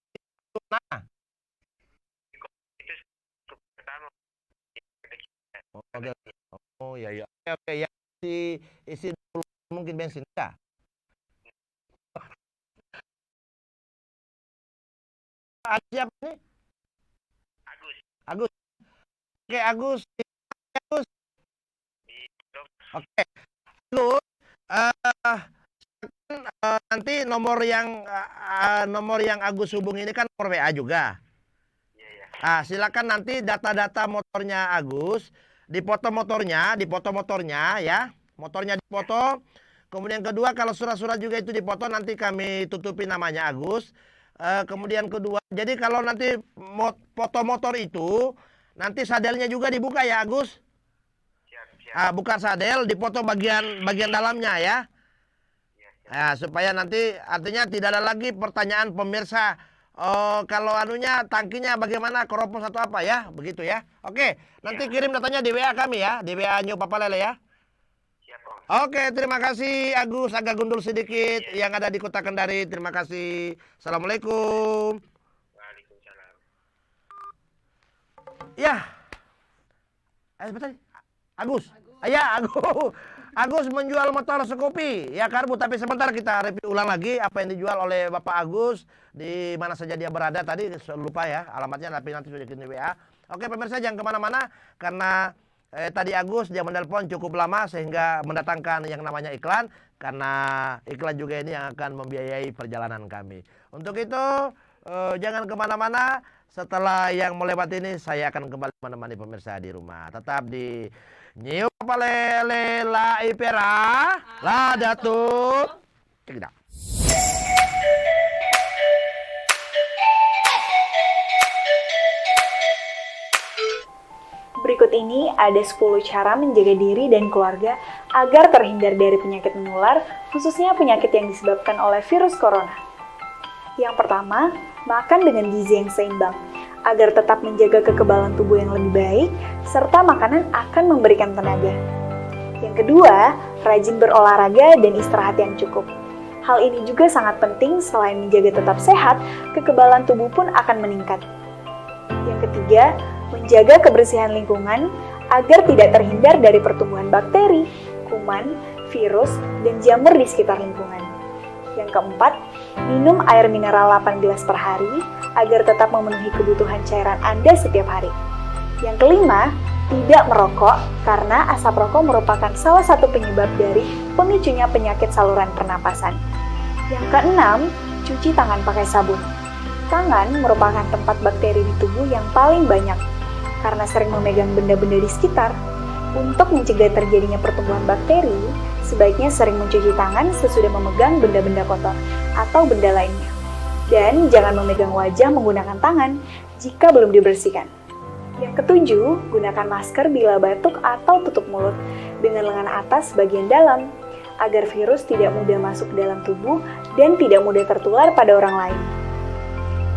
Nah. Itu pertama. Oke. Oh iya iya. Oke ya. Isi dulu mungkin bensin ya. Siapa nih? Agus. Oke, Agus. Oke. Agus. Nanti nomor yang Agus hubungi ini kan nomor WA juga. Iya. Silakan nanti data-data motornya Agus, dipoto motornya ya. Motornya dipoto. Kemudian kedua kalau surat-surat juga itu dipoto, nanti kami tutupi namanya Agus. Kemudian kedua, jadi kalau nanti foto motor itu nanti sadelnya juga dibuka ya Agus. Siap. Bukan sadel, dipoto bagian dalamnya ya. Siap. Supaya nanti artinya tidak ada lagi pertanyaan pemirsa kalau anunya tangkinya bagaimana, keropos atau apa ya, begitu ya. Oke, nanti kirim datanya di WA kami ya, di WA New Papa Lele ya. Siap Om. Oke, terima kasih Agus, agak gundul sedikit yang ada di Kota Kendari. Terima kasih. Assalamualaikum. Waalaikumsalam. Ya, betul. Agus. Ya, Agus. Agus menjual motor Scoopy, ya Karbu. Tapi sebentar kita review ulang lagi apa yang dijual oleh Bapak Agus di mana saja dia berada. Tadi lupa ya alamatnya, tapi nanti sudah kirim di WA. Oke pemirsa, jangan kemana-mana karena tadi Agus dia menelpon cukup lama sehingga mendatangkan yang namanya iklan, karena iklan juga ini yang akan membiayai perjalanan kami. Untuk itu jangan kemana-mana. Setelah yang melewati ini saya akan kembali menemani pemirsa di rumah. Tetap di New Papa Lele La Ipera La Datuk. Tidak. Berikut ini ada 10 cara menjaga diri dan keluarga agar terhindar dari penyakit menular, khususnya penyakit yang disebabkan oleh virus corona. Yang pertama, makan dengan gizi yang seimbang, agar tetap menjaga kekebalan tubuh yang lebih baik, serta makanan akan memberikan tenaga. Yang kedua, rajin berolahraga dan istirahat yang cukup. Hal ini juga sangat penting, selain menjaga tetap sehat, kekebalan tubuh pun akan meningkat. Yang ketiga, menjaga kebersihan lingkungan agar tidak terhindar dari pertumbuhan bakteri, kuman, virus, dan jamur di sekitar lingkungan. Yang keempat, minum air mineral 8 gelas per hari agar tetap memenuhi kebutuhan cairan Anda setiap hari. Yang kelima, tidak merokok karena asap rokok merupakan salah satu penyebab dari pemicunya penyakit saluran pernapasan. Yang keenam, cuci tangan pakai sabun. Tangan merupakan tempat bakteri di tubuh yang paling banyak karena sering memegang benda-benda di sekitar. Untuk mencegah terjadinya pertumbuhan bakteri, sebaiknya sering mencuci tangan sesudah memegang benda-benda kotor atau benda lainnya. Dan jangan memegang wajah menggunakan tangan jika belum dibersihkan. Yang ketujuh, gunakan masker bila batuk atau tutup mulut dengan lengan atas bagian dalam, agar virus tidak mudah masuk ke dalam tubuh dan tidak mudah tertular pada orang lain.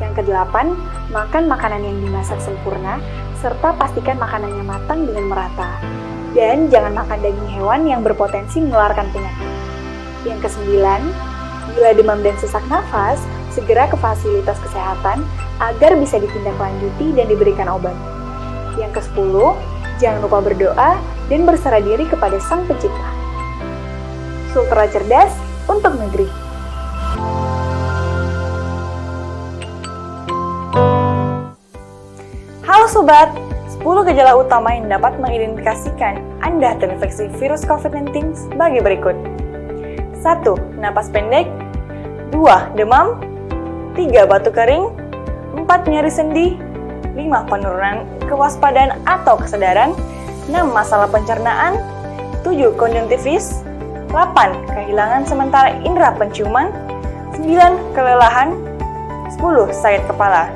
Yang kedelapan, makan makanan yang dimasak sempurna, serta pastikan makanannya matang dengan merata. Dan jangan makan daging hewan yang berpotensi menularkan penyakit. Yang kesembilan, bila demam dan sesak nafas, segera ke fasilitas kesehatan agar bisa ditindaklanjuti dan diberikan obat. Yang kesepuluh, jangan lupa berdoa dan berserah diri kepada Sang Pencipta. Sultra cerdas untuk negeri. Halo Sobat, 10 gejala utama yang dapat mengidentifikasikan Anda terinfeksi virus COVID-19 sebagai berikut. 1. Napas pendek. 2. Demam. 3. Batuk kering. 4. Nyeri sendi. 5. Penurunan kewaspadaan atau kesadaran. 6. Masalah pencernaan. 7. Konjungtivis. 8. Kehilangan sementara indera penciuman. 9. Kelelahan. 10. Sakit kepala.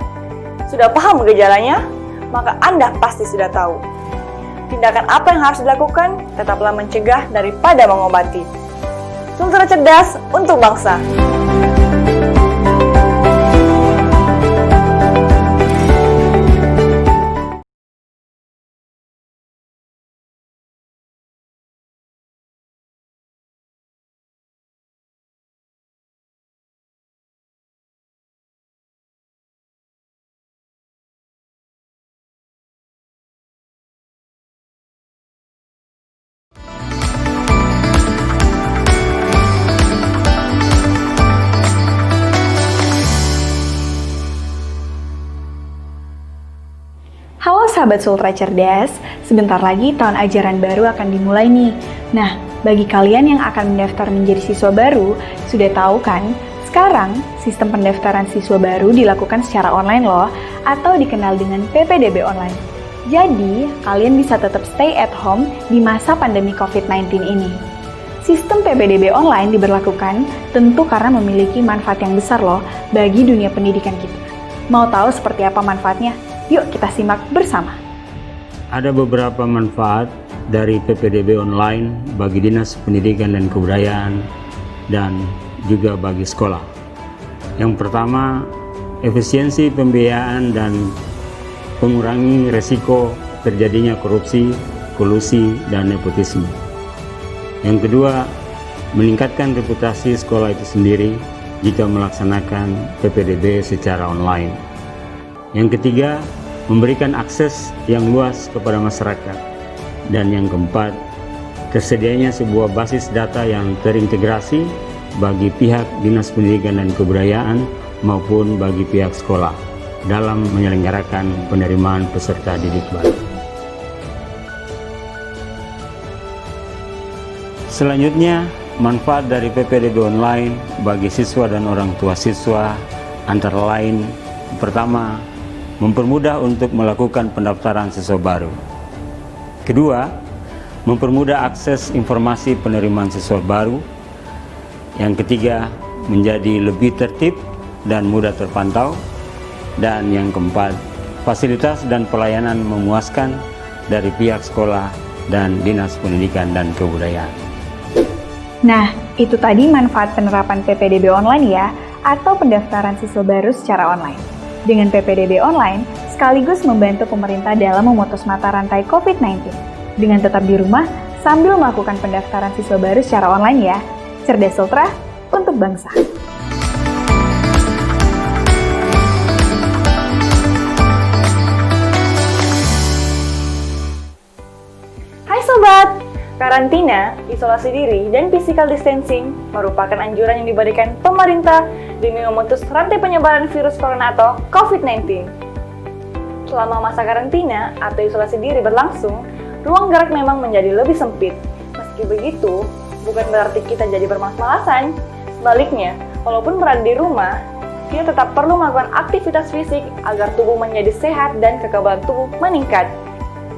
Sudah paham gejalanya? Maka Anda pasti sudah tahu. Tindakan apa yang harus dilakukan? Tetaplah mencegah daripada mengobati. Sultra cerdas untuk bangsa. Halo sahabat Sultra Cerdas, sebentar lagi tahun ajaran baru akan dimulai nih. Nah, bagi kalian yang akan mendaftar menjadi siswa baru, sudah tahu kan? Sekarang, sistem pendaftaran siswa baru dilakukan secara online loh, atau dikenal dengan PPDB online. Jadi, kalian bisa tetap stay at home di masa pandemi COVID-19 ini. Sistem PPDB online diberlakukan tentu karena memiliki manfaat yang besar loh bagi dunia pendidikan kita. Mau tahu seperti apa manfaatnya? Yuk kita simak bersama. Ada beberapa manfaat dari PPDB online bagi Dinas Pendidikan dan Kebudayaan dan juga bagi sekolah. Yang pertama, efisiensi pembiayaan dan mengurangi resiko terjadinya korupsi, kolusi, dan nepotisme. Yang kedua, meningkatkan reputasi sekolah itu sendiri jika melaksanakan PPDB secara online. Yang ketiga, memberikan akses yang luas kepada masyarakat. Dan yang keempat, tersedianya sebuah basis data yang terintegrasi bagi pihak Dinas Pendidikan dan Kebudayaan maupun bagi pihak sekolah dalam menyelenggarakan penerimaan peserta didik baru. Selanjutnya, manfaat dari PPDB online bagi siswa dan orang tua siswa antara lain: pertama, mempermudah untuk melakukan pendaftaran siswa baru. Kedua, mempermudah akses informasi penerimaan siswa baru. Yang ketiga, menjadi lebih tertib dan mudah terpantau. Dan yang keempat, fasilitas dan pelayanan memuaskan dari pihak sekolah dan Dinas Pendidikan dan Kebudayaan. Nah, itu tadi manfaat penerapan PPDB online ya, atau pendaftaran siswa baru secara online. Dengan PPDB online, sekaligus membantu pemerintah dalam memutus mata rantai COVID-19. Dengan tetap di rumah, sambil melakukan pendaftaran siswa baru secara online ya. Cerdas Ultra untuk bangsa. Hai Sobat! Karantina, isolasi diri, dan physical distancing merupakan anjuran yang diberikan pemerintah demi memutus rantai penyebaran virus corona atau COVID-19. Selama masa karantina atau isolasi diri berlangsung, ruang gerak memang menjadi lebih sempit. Meski begitu, bukan berarti kita jadi bermalas-malasan. Sebaliknya, walaupun berada di rumah, kita tetap perlu melakukan aktivitas fisik agar tubuh menjadi sehat dan kekebalan tubuh meningkat.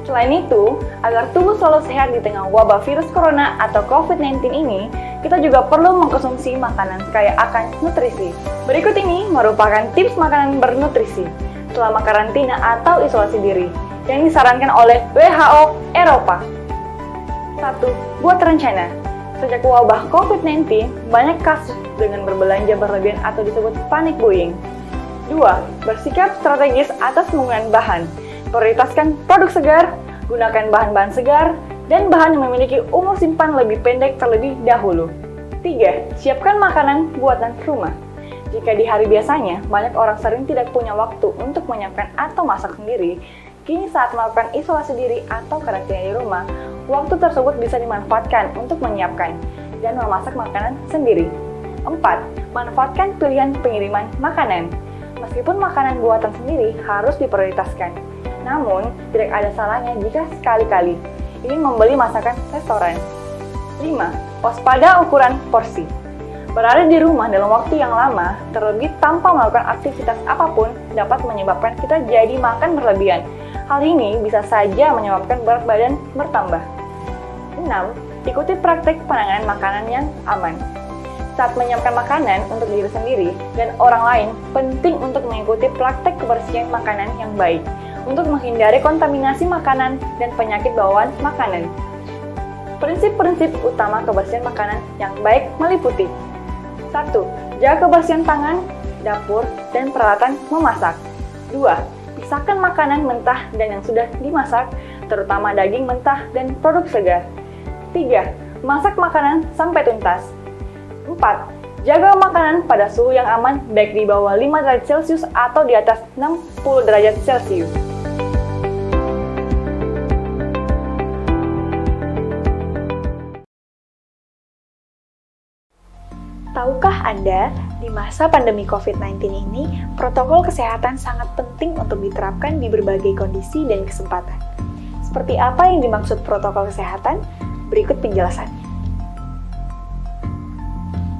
Selain itu, agar tubuh selalu sehat di tengah wabah virus corona atau COVID-19 ini, kita juga perlu mengkonsumsi makanan kaya akan nutrisi. Berikut ini merupakan tips makanan bernutrisi selama karantina atau isolasi diri yang disarankan oleh WHO Eropa. 1. Buat rencana. Sejak wabah COVID-19, banyak kasus dengan berbelanja berlebihan atau disebut panic buying. 2. Bersikap strategis atas penggunaan bahan. Prioritaskan produk segar, gunakan bahan-bahan segar, dan bahan yang memiliki umur simpan lebih pendek terlebih dahulu. 3. Siapkan makanan buatan rumah. Jika di hari biasanya, banyak orang sering tidak punya waktu untuk menyiapkan atau masak sendiri, kini saat melakukan isolasi diri atau karantina di rumah, waktu tersebut bisa dimanfaatkan untuk menyiapkan dan memasak makanan sendiri. 4. Manfaatkan pilihan pengiriman makanan. Meskipun makanan buatan sendiri harus diprioritaskan, namun tidak ada salahnya jika sekali-kali ingin membeli masakan restoran. 5. Waspada ukuran porsi. Berada di rumah dalam waktu yang lama, terlebih tanpa melakukan aktivitas apapun, dapat menyebabkan kita jadi makan berlebihan. Hal ini bisa saja menyebabkan berat badan bertambah. 6. Ikuti praktik penanganan makanan yang aman. Saat menyiapkan makanan untuk diri sendiri dan orang lain, penting untuk mengikuti praktik kebersihan makanan yang baik untuk menghindari kontaminasi makanan dan penyakit bawaan makanan. Prinsip-prinsip utama kebersihan makanan yang baik meliputi: 1. Jaga kebersihan tangan, dapur, dan peralatan memasak. 2. Pisahkan makanan mentah dan yang sudah dimasak, terutama daging mentah dan produk segar. 3. Masak makanan sampai tuntas. 4. Jaga makanan pada suhu yang aman, baik di bawah 5 derajat Celcius atau di atas 60 derajat Celcius. Tahukah Anda, di masa pandemi COVID-19 ini, protokol kesehatan sangat penting untuk diterapkan di berbagai kondisi dan kesempatan. Seperti apa yang dimaksud protokol kesehatan? Berikut penjelasannya.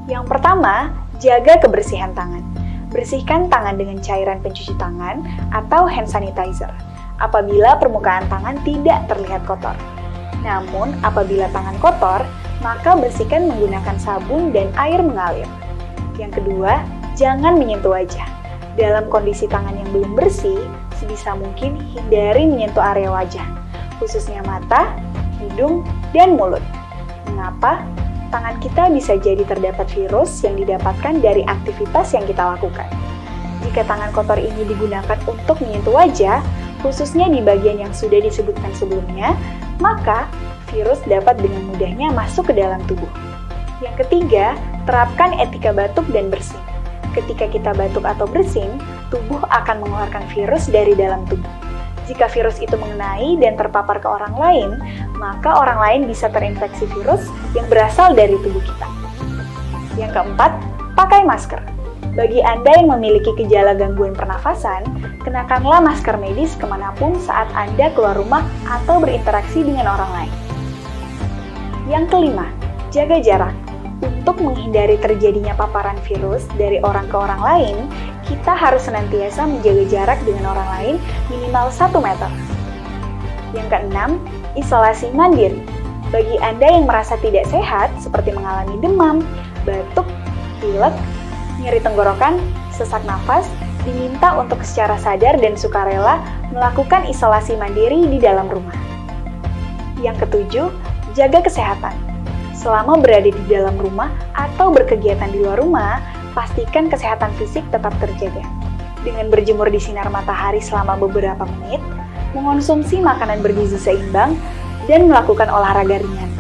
Yang pertama, jaga kebersihan tangan. Bersihkan tangan dengan cairan pencuci tangan atau hand sanitizer apabila permukaan tangan tidak terlihat kotor. Namun, apabila tangan kotor, maka bersihkan menggunakan sabun dan air mengalir. Yang kedua, jangan menyentuh wajah. Dalam kondisi tangan yang belum bersih, sebisa mungkin hindari menyentuh area wajah, khususnya mata, hidung, dan mulut. Mengapa? Tangan kita bisa jadi terdapat virus yang didapatkan dari aktivitas yang kita lakukan. Jika tangan kotor ini digunakan untuk menyentuh wajah, khususnya di bagian yang sudah disebutkan sebelumnya, maka virus dapat dengan mudahnya masuk ke dalam tubuh. Yang ketiga, terapkan etika batuk dan bersin. Ketika kita batuk atau bersin, tubuh akan mengeluarkan virus dari dalam tubuh. Jika virus itu mengenai dan terpapar ke orang lain, maka orang lain bisa terinfeksi virus yang berasal dari tubuh kita. Yang keempat, pakai masker. Bagi Anda yang memiliki gejala gangguan pernafasan, kenakanlah masker medis kemanapun saat Anda keluar rumah atau berinteraksi dengan orang lain. Yang kelima, jaga jarak. Untuk menghindari terjadinya paparan virus dari orang ke orang lain, kita harus senantiasa menjaga jarak dengan orang lain minimal 1 meter. Yang keenam, isolasi mandiri. Bagi Anda yang merasa tidak sehat, seperti mengalami demam, batuk, pilek, nyeri tenggorokan, sesak nafas, diminta untuk secara sadar dan sukarela melakukan isolasi mandiri di dalam rumah. Yang ketujuh, jaga kesehatan. Selama berada di dalam rumah atau berkegiatan di luar rumah, pastikan kesehatan fisik tetap terjaga. Dengan berjemur di sinar matahari selama beberapa menit, mengonsumsi makanan bergizi seimbang, dan melakukan olahraga ringan.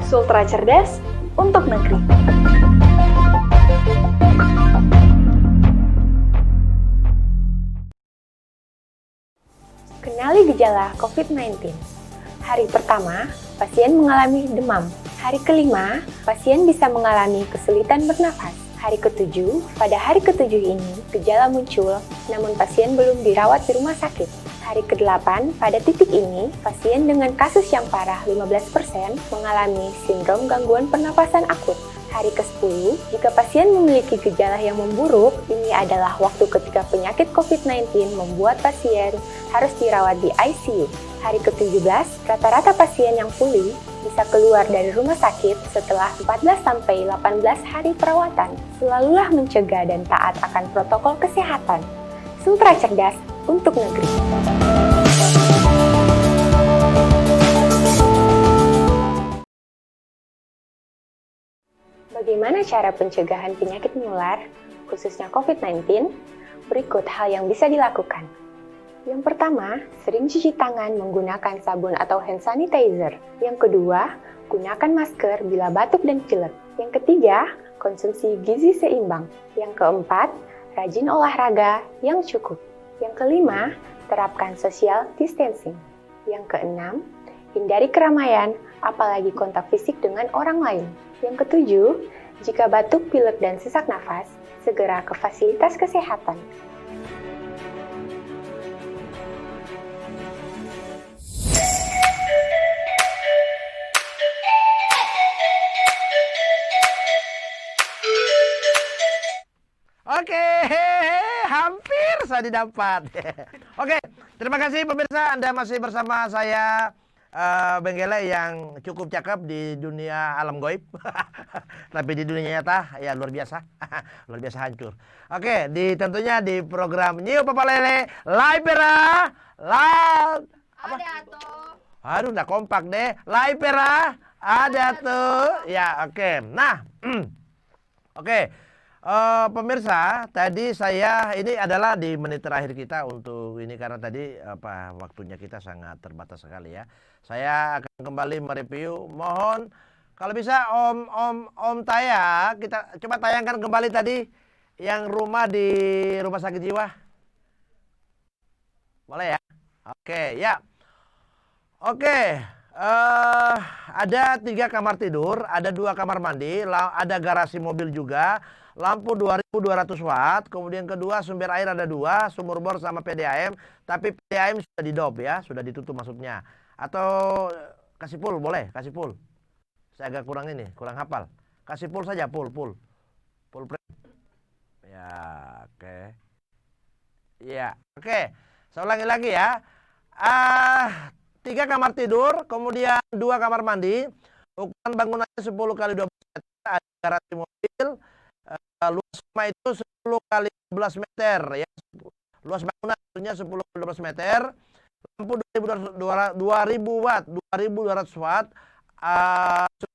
Sultra cerdas untuk negeri. Kenali gejala COVID-19. Hari pertama, pasien mengalami demam. Hari kelima, pasien bisa mengalami kesulitan bernafas. Hari ketujuh, pada hari ketujuh ini, gejala muncul, namun pasien belum dirawat di rumah sakit. Hari ke-8, pada titik ini, pasien dengan kasus yang parah 15% mengalami sindrom gangguan pernapasan akut. Hari ke-10, jika pasien memiliki gejala yang memburuk, ini adalah waktu ketika penyakit COVID-19 membuat pasien harus dirawat di ICU. Hari ke-17, rata-rata pasien yang pulih bisa keluar dari rumah sakit setelah 14-18 hari perawatan. Selalulah mencegah dan taat akan protokol kesehatan. Sultra cerdas untuk negeri. Bagaimana cara pencegahan penyakit menular, khususnya COVID-19? Berikut hal yang bisa dilakukan. Yang pertama, sering cuci tangan menggunakan sabun atau hand sanitizer. Yang kedua, gunakan masker bila batuk dan pilek. Yang ketiga, konsumsi gizi seimbang. Yang keempat, rajin olahraga yang cukup. Yang kelima, terapkan social distancing. Yang keenam, hindari keramaian, apalagi kontak fisik dengan orang lain. Yang ketujuh, jika batuk, pilek, dan sesak nafas, segera ke fasilitas kesehatan. Oke, hampir saya didapat. Oke, terima kasih pemirsa, Anda masih bersama saya Benggele yang cukup cakep di dunia alam goib. Tapi di dunia nyata ya luar biasa. Luar biasa hancur. Oke, tentunya di program Nyiu Papa Lele Laipera Laut apa? Ada tuh. Aduh, udah kompak deh. Laipera ada tuh. Ya, oke. Nah, oke. Pemirsa, tadi saya ini adalah di menit terakhir kita untuk ini karena tadi waktunya kita sangat terbatas sekali ya. Saya akan kembali mereview. Mohon kalau bisa Om Taya, kita coba tayangkan kembali tadi yang rumah di rumah sakit jiwa. Boleh ya? Oke, ya. Oke. Ada 3 kamar tidur, ada 2 kamar mandi, ada garasi mobil juga. Lampu 2200 watt, kemudian kedua sumber air ada 2, sumur bor sama PDAM, tapi PDAM sudah di-dop ya, sudah ditutup maksudnya. Atau kasih full boleh, kasih full. Saya agak kurang hafal. Kasih full saja, full frame. Ya, oke. Ya, oke. Saya ulangi lagi ya. 3 kamar tidur, kemudian 2 kamar mandi. Ukuran bangunannya 10 kali 12 meter, ada garasi mobil. Luas rumah itu 10 kali 12 meter ya. Luas bangunan tentunya 10 kali 12 meter. Lampu 2000 watt, 2200 watt.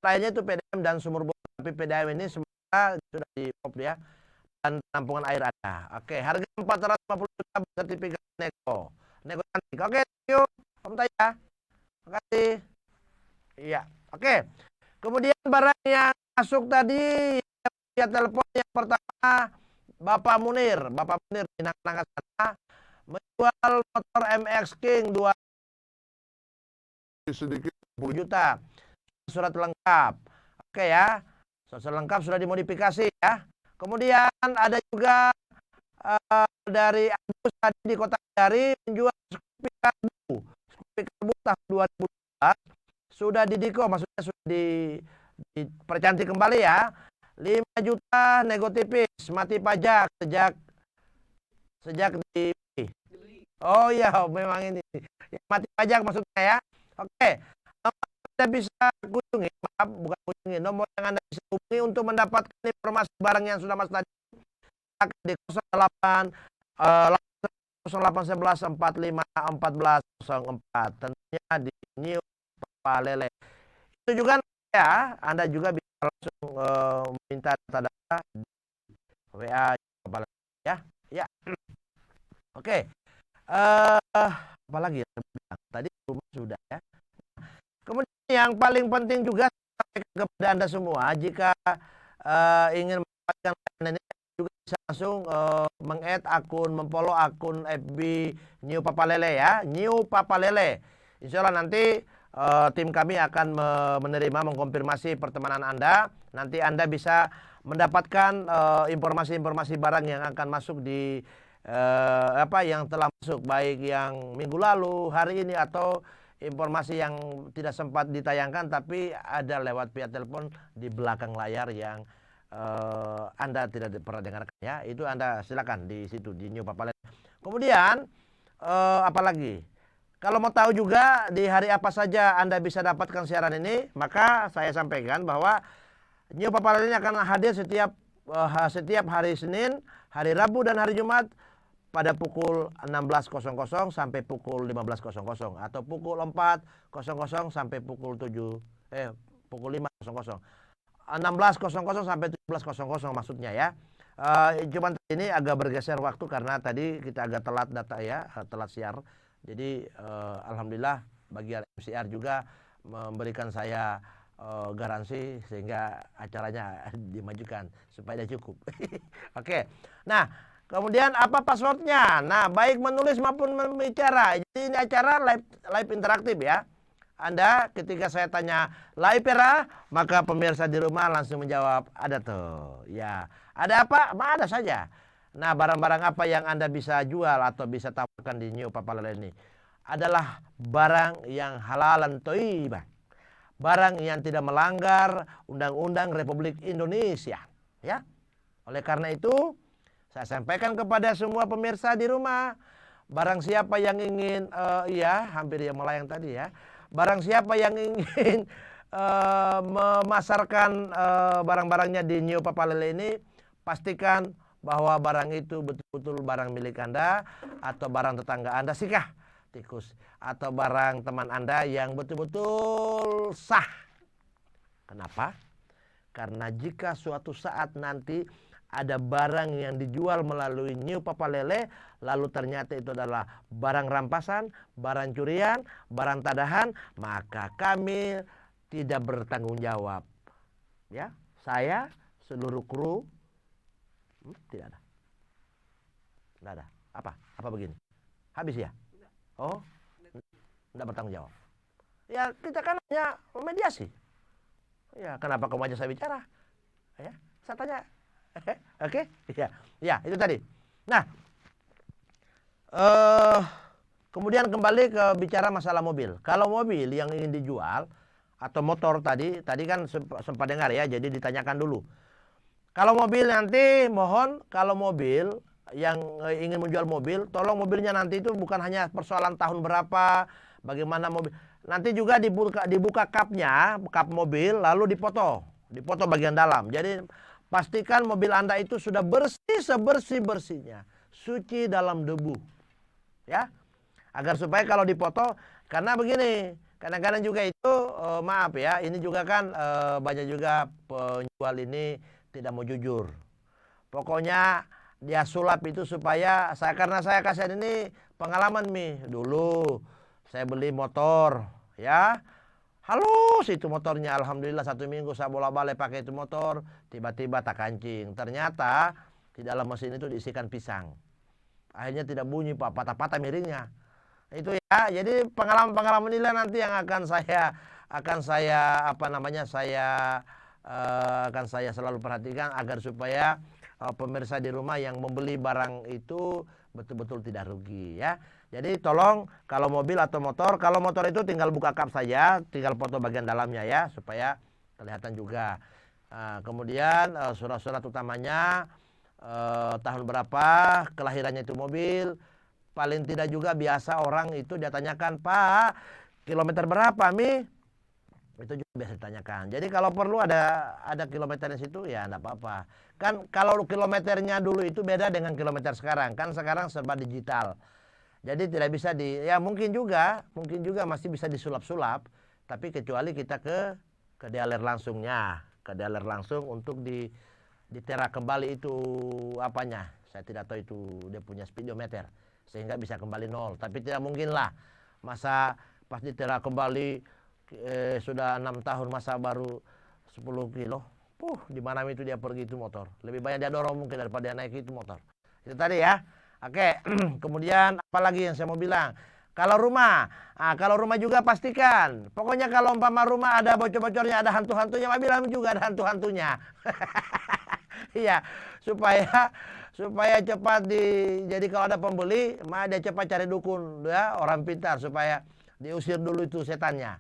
Lainnya itu PDAM dan sumur bor. Tapi PDAM ini sementara sudah di-off ya. dan penampungan air ada. Oke, harga 450 juta sertifikat nego. Nego cantik. Oke, thank you. Om Taya. Terima kasih. Iya, oke. Kemudian barang yang masuk tadi via telepon yang pertama Bapak Munir di Nangka sana menjual motor MX King 2 sedikit juta. Surat lengkap. Oke ya. Surat lengkap sudah dimodifikasi ya. Kemudian ada juga dari Agus tadi di Kota Kendari menjual Scoopy Karbu tahun 2012 sudah didiko, maksudnya sudah dipercantik kembali ya. 5 juta nego tipis, mati pajak sejak di oh iya memang ini mati pajak maksudnya ya. Oke. Anda bisa kunjungi, maaf bukan kunjungi, nomor yang Anda bisa hubungi untuk mendapatkan informasi barang yang sudah Mas tadi di 08 0811 45 1404 tentunya di New Papalele. Itu juga ya, Anda juga bisa langsung minta data di WA Papalele ya. Ya. Oke. Apalagi tadi rumah sudah ya. Kemudian yang paling penting juga kepada Anda semua, jika ingin mendapatkan layanan ini juga bisa langsung meng-add akun, memfollow akun FB New Papalele ya, New Papalele. Insya Allah nanti tim kami akan menerima, mengkonfirmasi pertemanan Anda. Nanti Anda bisa mendapatkan informasi-informasi barang yang akan masuk di yang telah masuk, baik yang minggu lalu, hari ini, atau informasi yang tidak sempat ditayangkan tapi ada lewat via telepon di belakang layar yang Anda tidak pernah dengarkan ya. Itu Anda silakan di situ di New Papalele. Kemudian apalagi kalau mau tahu juga di hari apa saja Anda bisa dapatkan siaran ini, maka saya sampaikan bahwa New Papalele ini akan hadir setiap hari Senin, hari Rabu dan hari Jumat pada pukul 16.00 sampai pukul 15.00 atau pukul 4.00 sampai pukul 5.00. 16.00 sampai 17.00 maksudnya ya. Cuman ini agak bergeser waktu karena tadi kita agak telat data ya, telat siar. Jadi alhamdulillah bagi MCR juga memberikan saya garansi sehingga acaranya dimajukan supaya cukup. Oke. Nah, kemudian apa passwordnya? Nah, baik menulis maupun berbicara. Jadi ini acara live interaktif ya. Anda ketika saya tanya live era, maka pemirsa di rumah langsung menjawab ada tuh. Ya, ada apa? Ada saja. Nah, barang-barang apa yang Anda bisa jual atau bisa tawarkan di New Papalele ini adalah barang yang halalan thayyibah. Barang yang tidak melanggar Undang-Undang Republik Indonesia, ya. Oleh karena itu, saya sampaikan kepada semua pemirsa di rumah, barang siapa yang ingin, hampir yang melayang tadi ya, barang siapa yang ingin memasarkan barang-barangnya di New Papalele ini, pastikan bahwa barang itu betul-betul barang milik Anda atau barang tetangga Anda sikah tikus atau barang teman Anda yang betul-betul sah. Kenapa? Karena jika suatu saat nanti ada barang yang dijual melalui New Papalele, lalu ternyata itu adalah barang rampasan, barang curian, barang tadahan, maka kami tidak bertanggung jawab. Ya, saya seluruh kru tidak ada. Tidak ada. Apa begini? Habis ya? Oh, tidak bertanggung jawab. Ya, kita kan hanya mediasi. Ya, kenapa kamu aja saya bicara? Ya, saya tanya. Oke, ya itu tadi. Nah, kemudian kembali ke bicara masalah mobil. Kalau mobil yang ingin dijual atau motor tadi kan sempat dengar ya, jadi ditanyakan dulu. Kalau mobil nanti mohon, kalau mobil yang ingin menjual mobil, tolong mobilnya nanti itu bukan hanya persoalan tahun berapa, bagaimana mobil. Nanti juga dibuka kapnya, kap mobil, lalu dipoto bagian dalam. Jadi pastikan mobil Anda itu sudah bersih sebersih-bersihnya, suci dalam debu. Ya. Agar supaya kalau dipoto, karena begini, kadang-kadang juga itu maaf ya, ini juga kan banyak juga penjual ini tidak mau jujur. Pokoknya dia sulap itu supaya karena saya kasihan ini pengalaman dulu saya beli motor ya. Halus itu motornya, alhamdulillah 1 minggu saya bolak-balik pakai itu motor, tiba-tiba tak kancing. Ternyata di dalam mesin itu diisikan pisang. Akhirnya tidak bunyi, Pak, patah-patah miringnya. Itu ya, jadi pengalaman-pengalaman inilah nanti yang akan saya akan saya selalu perhatikan agar supaya pemirsa di rumah yang membeli barang itu betul-betul tidak rugi ya. Jadi tolong kalau mobil atau motor, kalau motor itu tinggal buka kap saja, tinggal foto bagian dalamnya ya supaya kelihatan juga. Kemudian surat-surat utamanya, tahun berapa kelahirannya itu mobil, paling tidak juga biasa orang itu dia tanyakan, Pak, kilometer berapa itu juga biasa ditanyakan. Jadi kalau perlu ada kilometernya situ ya enggak apa-apa. Kan kalau kilometernya dulu itu beda dengan kilometer sekarang. Kan sekarang serba digital. Jadi tidak bisa mungkin juga masih bisa disulap-sulap, tapi kecuali kita ke dealer langsungnya, ke dealer langsung untuk diterak kembali itu apanya. Saya tidak tahu itu dia punya speedometer sehingga bisa kembali nol. Tapi tidak mungkin lah masa pas diterak kembali sudah 6 tahun masa baru 10 kilo. Di mana itu dia pergi itu motor. Lebih banyak dia dorong mungkin daripada dia naik itu motor. Itu tadi ya. Oke, kemudian apa lagi yang saya mau bilang? Kalau rumah juga pastikan. Pokoknya kalau umpama rumah ada bocor-bocornya, ada hantu-hantunya, Pak bilang juga ada hantu-hantunya. Iya, supaya cepat jadi kalau ada pembeli, dia cepat cari dukun ya, orang pintar supaya diusir dulu itu setannya.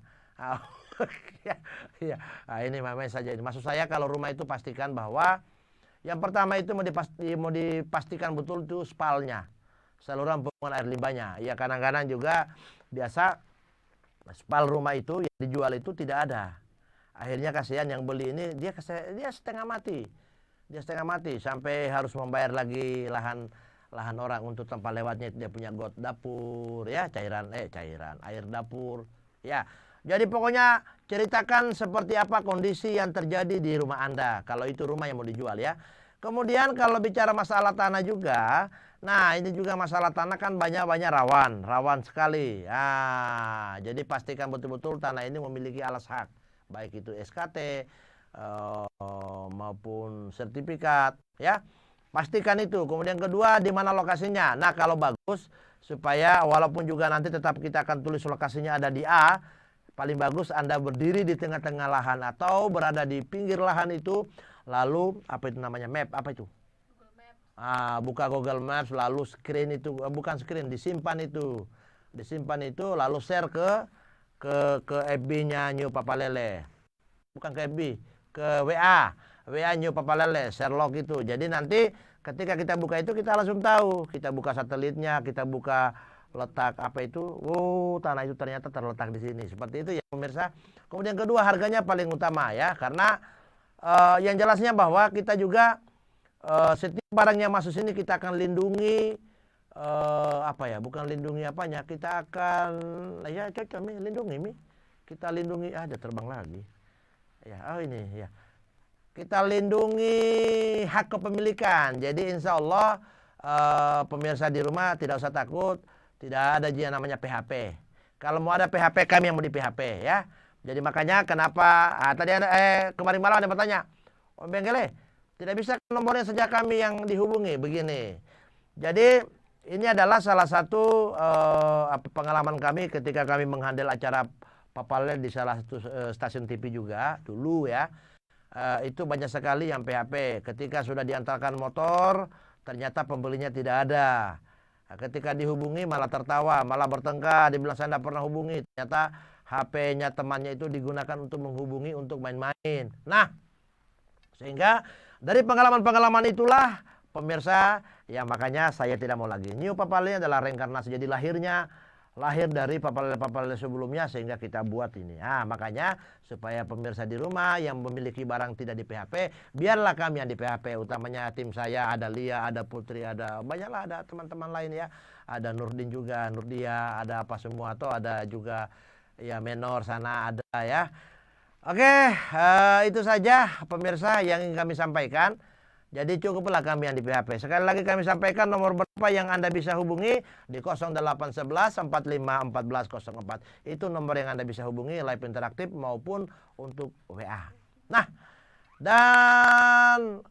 Iya. Ini namanya saja. Maksud saya kalau rumah itu pastikan bahwa yang pertama itu mau dipastikan betul itu spalnya, saluran pembuangan air limbahnya. Ya kadang-kadang juga biasa spal rumah itu yang dijual itu tidak ada. Akhirnya kasihan yang beli ini dia setengah mati. Dia setengah mati sampai harus membayar lagi lahan orang untuk tempat lewatnya. Dia punya got dapur ya, cairan air dapur ya. Jadi pokoknya ceritakan seperti apa kondisi yang terjadi di rumah Anda. Kalau itu rumah yang mau dijual ya. Kemudian kalau bicara masalah tanah juga. Nah ini juga masalah tanah kan banyak rawan sekali. Jadi pastikan betul-betul tanah ini memiliki alas hak. Baik itu SKT maupun sertifikat ya. Pastikan itu. Kemudian kedua di mana lokasinya. Nah kalau bagus supaya walaupun juga nanti tetap kita akan tulis lokasinya ada di A. Paling bagus Anda berdiri di tengah-tengah lahan atau berada di pinggir lahan itu. Lalu apa itu namanya map, apa itu? Google Maps. Buka Google Maps lalu screen itu, bukan screen, disimpan itu lalu share ke FB-nya New Papa Lele. Bukan ke FB, ke WA New Papa Lele, share log itu. Jadi nanti ketika kita buka itu kita langsung tahu. Kita buka satelitnya, kita buka letak apa itu, tanah itu ternyata terletak di sini. Seperti itu ya pemirsa. Kemudian kedua harganya paling utama ya, karena yang jelasnya bahwa kita juga setiap barang yang masuk sini kita akan lindungi bukan lindungi apanya, kita akan lindungi kita lindungi ada terbang lagi ya. Ini ya, kita lindungi hak kepemilikan. Jadi insya Allah pemirsa di rumah tidak usah takut. Tidak ada yang namanya PHP. Kalau mau ada PHP, kami yang mau di PHP ya. Jadi makanya kenapa tadi kemarin malam ada yang bertanya, Om Benggele, tidak bisa nomornya sejak kami yang dihubungi begini. Jadi ini adalah salah satu pengalaman kami ketika kami menghandle acara Papalel di salah satu stasiun TV juga dulu ya. Itu banyak sekali yang PHP. Ketika sudah diantarkan motor, ternyata pembelinya tidak ada. Ketika dihubungi malah tertawa, malah bertengkar, dibilang saya tidak pernah hubungi. Ternyata HP-nya temannya itu digunakan untuk menghubungi untuk main-main. Nah, sehingga dari pengalaman-pengalaman itulah pemirsa, ya makanya saya tidak mau lagi. New Papalel adalah reinkarnasi, jadi lahir dari Papalel sebelumnya sehingga kita buat ini. Makanya supaya pemirsa di rumah yang memiliki barang tidak di PHP, biarlah kami yang di PHP. Utamanya tim saya, ada Lia, ada Putri, ada banyaklah, ada teman-teman lain ya. Ada Nurdin juga, Nurdia, ada apa semua, atau ada juga ya Menor sana ada ya. Oke, itu saja pemirsa yang ingin kami sampaikan. Jadi cukuplah kami yang di PHP. Sekali lagi kami sampaikan nomor berapa yang Anda bisa hubungi di 0811 45 14 04. Itu nomor yang Anda bisa hubungi live interaktif maupun untuk WA. Nah, dan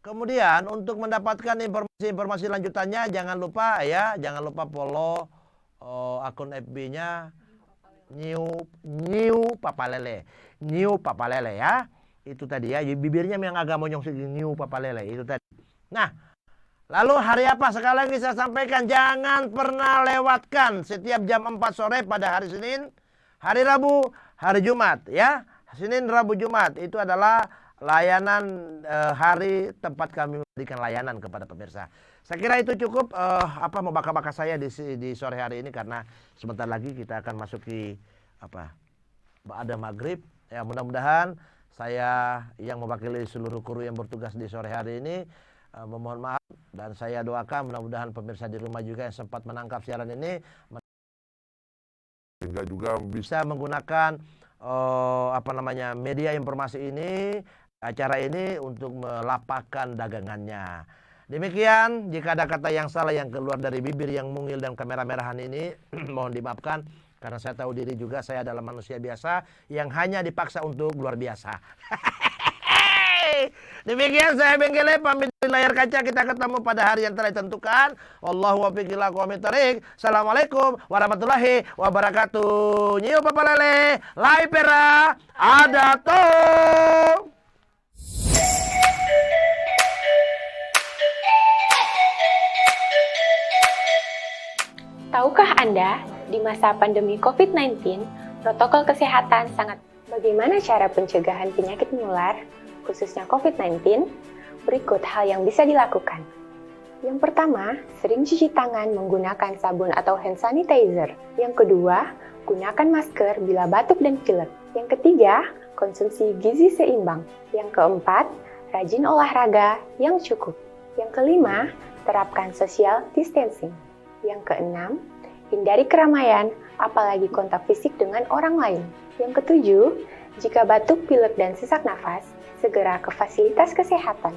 kemudian untuk mendapatkan informasi lanjutannya jangan lupa follow akun FB-nya New Papa Lele ya. Itu tadi ya, bibirnya yang agak monyong segini, New Papa Lele itu tadi. Nah, lalu hari apa? Sekali lagi saya sampaikan, jangan pernah lewatkan setiap jam 4 sore pada hari Senin, hari Rabu, hari Jumat ya. Senin, Rabu, Jumat itu adalah layanan hari tempat kami memberikan layanan kepada pemirsa. Saya kira itu cukup mau bakal-bakal saya di sore hari ini, karena sebentar lagi kita akan masuki ada maghrib ya. Mudah-mudahan saya yang mewakili seluruh kru yang bertugas di sore hari ini memohon maaf, dan saya doakan mudah-mudahan pemirsa di rumah juga yang sempat menangkap siaran ini sehingga juga bisa menggunakan media informasi ini, acara ini untuk melapangkan dagangannya. Demikian, jika ada kata yang salah yang keluar dari bibir yang mungil dan kamera merahan ini mohon dimaafkan, karena saya tahu diri juga saya adalah manusia biasa yang hanya dipaksa untuk luar biasa. Demikian saya Benggele pamit di layar kaca, kita ketemu pada hari yang telah ditentukan. Allahu wafiq ila aqwamit thoriq. Assalamualaikum warahmatullahi wabarakatuh. Nyiu Papa Lele, lai pera, ada tuh. Tahukah Anda, di masa pandemi COVID-19, protokol kesehatan sangat. Bagaimana cara pencegahan penyakit menular, khususnya COVID-19? Berikut hal yang bisa dilakukan. Yang pertama, sering cuci tangan menggunakan sabun atau hand sanitizer. Yang kedua, gunakan masker bila batuk dan pilek. Yang ketiga, konsumsi gizi seimbang. Yang keempat, rajin olahraga yang cukup. Yang kelima, terapkan social distancing. Yang keenam, hindari keramaian, apalagi kontak fisik dengan orang lain. Yang ketujuh, jika batuk, pilek, dan sesak nafas, segera ke fasilitas kesehatan.